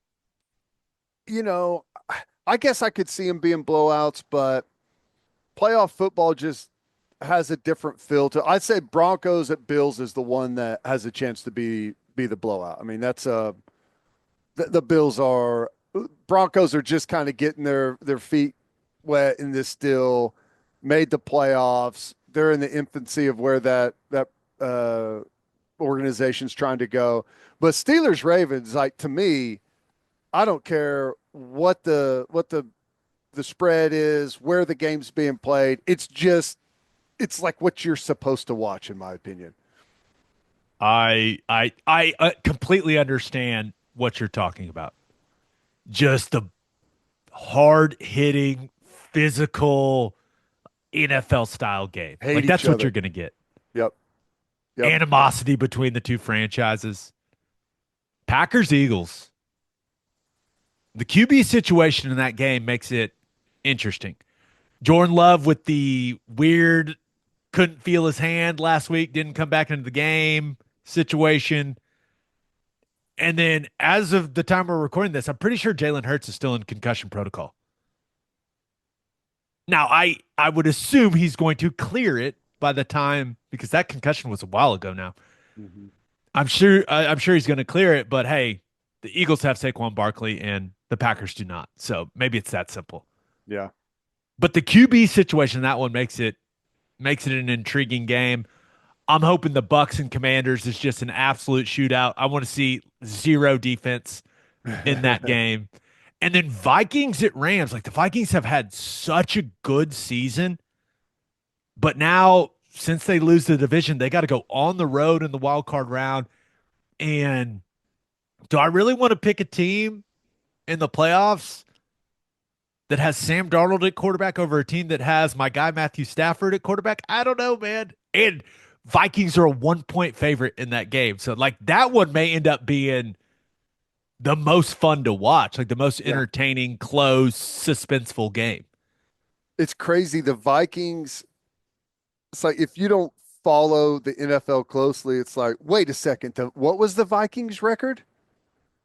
I guess I could see them being blowouts, but playoff football just has a different feel to. I'd say Broncos at Bills is the one that has a chance to be the blowout. I mean, that's the Bills are. Broncos are just kind of getting their feet wet in this still, made the playoffs. They're in the infancy of where that organization's trying to go. But Steelers Ravens, like, to me, I don't care what the spread is, where the game's being played. It's like what you're supposed to watch, in my opinion. I completely understand what you're talking about. Just the hard-hitting, physical NFL style game. Like that's what you're going to get. Yep. Animosity between the 2 franchises. Packers, Eagles. The QB situation in that game makes it interesting. Jordan Love with the weird couldn't feel his hand last week, didn't come back into the game situation. And then as of the time we're recording this, I'm pretty sure Jalen Hurts is still in concussion protocol. Now, I would assume he's going to clear it by the time, because that concussion was a while ago now. Mm-hmm. I'm sure he's going to clear it, but hey, the Eagles have Saquon Barkley and the Packers do not. So maybe it's that simple. Yeah. But the QB situation, that one makes it an intriguing game. I'm hoping the Bucks and Commanders is just an absolute shootout. I want to see 0 defense in that game. And then Vikings at Rams. Like the Vikings have had such a good season, but now since they lose the division, they got to go on the road in the wild card round. And do I really want to pick a team in the playoffs that has Sam Darnold at quarterback over a team that has my guy Matthew Stafford at quarterback? I don't know, man. And Vikings are a 1-point favorite in that game. So like that one may end up being the most fun to watch, like the most Yeah. entertaining, close, suspenseful game. It's crazy. The Vikings, it's like if you don't follow the NFL closely, it's like, wait a second, what was the Vikings record?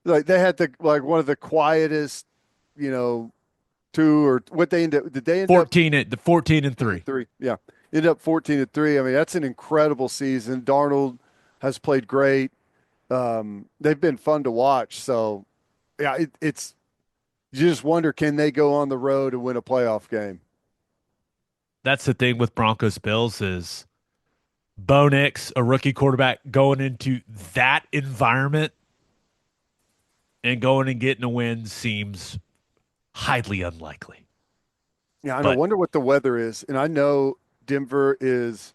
Like they had one of the quietest, you know, two or what they end up did they end up 14 and 3. 3? Yeah. Ended up 14-3. I mean, that's an incredible season. Darnold has played great. They've been fun to watch. So yeah, it's you just wonder, can they go on the road and win a playoff game? That's the thing with Broncos Bills is Bo Nix, a rookie quarterback, going into that environment and going and getting a win seems highly unlikely. Yeah, and I But wonder what the weather is. And I know Denver is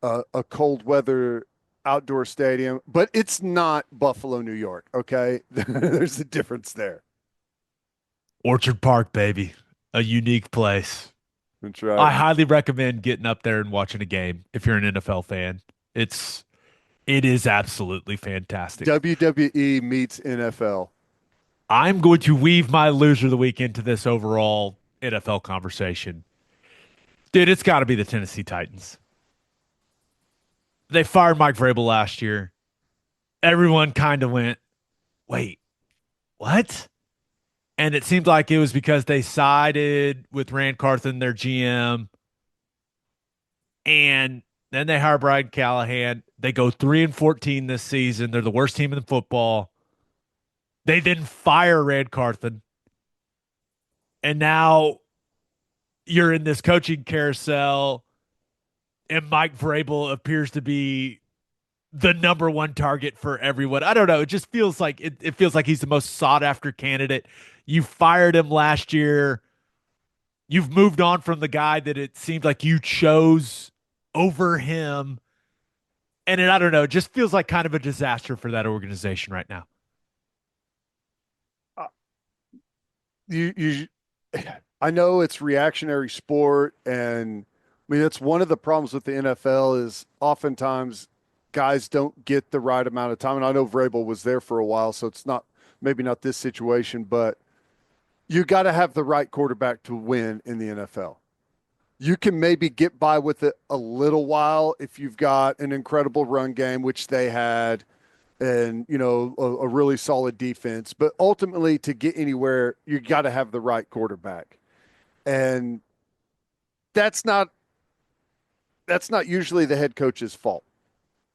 a cold weather outdoor stadium, but it's not Buffalo, New York. Okay. There's a difference there. Orchard Park, baby, a unique place. That's right. I highly recommend getting up there and watching a game if you're an NFL fan. It is absolutely fantastic. WWE meets NFL. I'm going to weave my loser of the week into this overall NFL conversation. Dude, it's got to be the Tennessee Titans. They fired Mike Vrabel last year. Everyone kind of went, wait, what? And it seemed like it was because they sided with Rand Carthen, their GM, and then they hire Brian Callahan. They go 3-14 this season. They're the worst team in football. They then fire Rand Carthen. And now you're in this coaching carousel, and Mike Vrabel appears to be the number one target for everyone. I don't know. It just feels like it feels like he's the most sought after candidate. You fired him last year. You've moved on from the guy that it seemed like you chose over him. And I don't know, it just feels like kind of a disaster for that organization right now. You I know it's reactionary sport, and I mean that's one of the problems with the NFL is oftentimes guys don't get the right amount of time. And I know Vrabel was there for a while, so it's not maybe not this situation, but you got to have the right quarterback to win in the NFL. You can maybe get by with it a little while if you've got an incredible run game, which they had, and a really solid defense. But ultimately, to get anywhere, you got to have the right quarterback, and that's not usually the head coach's fault.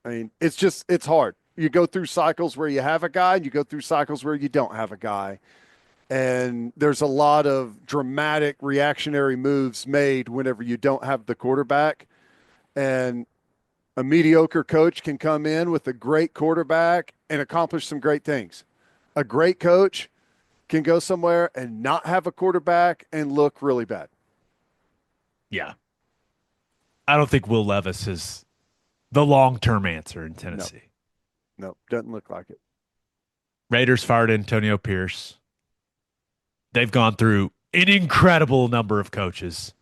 I mean, it's hard. You go through cycles where you have a guy, and you go through cycles where you don't have a guy. And there's a lot of dramatic reactionary moves made whenever you don't have the quarterback. And a mediocre coach can come in with a great quarterback and accomplish some great things. A great coach can go somewhere and not have a quarterback and look really bad. Yeah. I don't think Will Levis is the long-term answer in Tennessee. No, doesn't look like it. Raiders fired Antonio Pierce. They've gone through an incredible number of coaches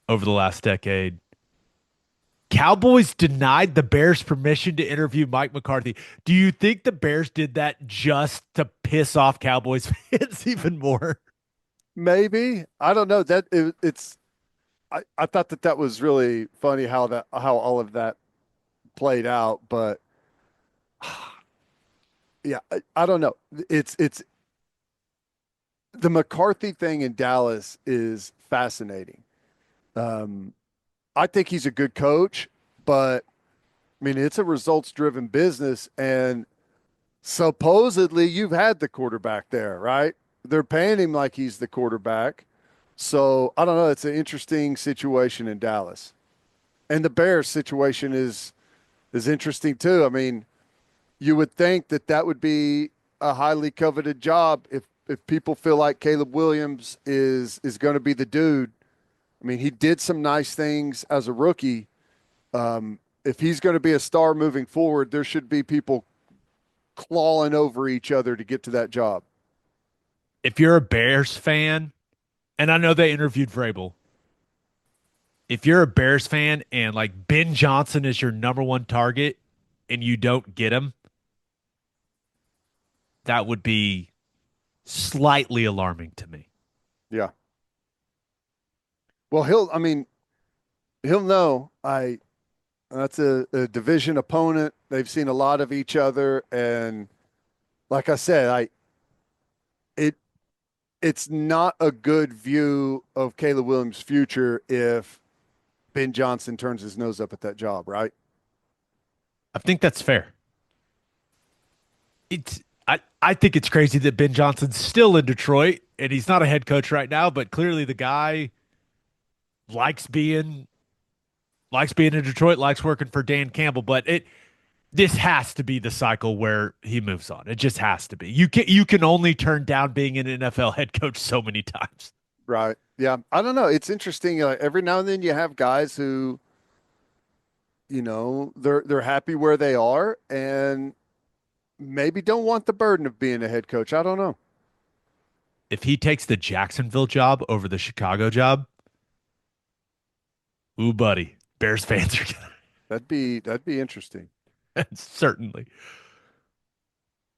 over the last decade. Cowboys denied the Bears permission to interview Mike McCarthy. Do you think the Bears did that just to piss off Cowboys fans even more? Maybe. I don't know. I thought that was really funny how all of that played out, but yeah, I don't know. It's the McCarthy thing in Dallas is fascinating. I think he's a good coach, but I mean, it's a results driven business. And supposedly you've had the quarterback there, right? They're paying him like he's the quarterback. So I don't know. It's an interesting situation in Dallas. And the Bears situation is interesting too. I mean, you would think that would be a highly coveted job if people feel like Caleb Williams is going to be the dude. I mean, he did some nice things as a rookie. If he's going to be a star moving forward, there should be people clawing over each other to get to that job. if you're a Bears fan, and I know they interviewed Vrabel, if you're a Bears fan and like Ben Johnson is your number one target and you don't get him, that would be slightly alarming to me. Yeah. Well, he'll know. That's a division opponent. They've seen a lot of each other, and like I said, it it's not a good view of Caleb Williams' future if Ben Johnson turns his nose up at that job, right? I think that's fair. I think it's crazy that Ben Johnson's still in Detroit and he's not a head coach right now, but clearly the guy likes being in Detroit, likes working for Dan Campbell, but this has to be the cycle where he moves on. It just has to be. You can only turn down being an NFL head coach so many times. Right. Yeah. I don't know. It's interesting. Every now and then you have guys who, they're happy where they are and maybe don't want the burden of being a head coach. I don't know. If he takes the Jacksonville job over the Chicago job, ooh, buddy, Bears fans are gonna That'd be interesting. certainly.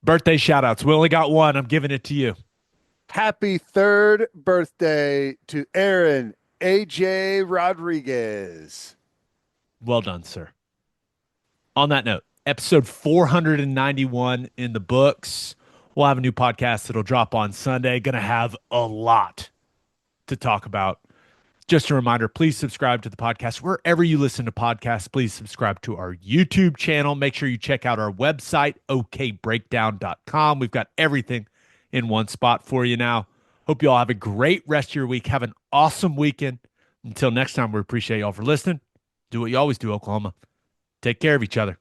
Birthday shout outs. We only got one. I'm giving it to you. Happy third birthday to Aaron AJ Rodriguez. Well done, sir. On that note, episode 491 in the books. We'll have a new podcast that'll drop on Sunday. Going to have a lot to talk about. Just a reminder, please subscribe to the podcast. Wherever you listen to podcasts, please subscribe to our YouTube channel. Make sure you check out our website, okbreakdown.com. We've got everything in one spot for you now. Hope you all have a great rest of your week. Have an awesome weekend. Until next time, we appreciate y'all for listening. Do what you always do, Oklahoma. Take care of each other.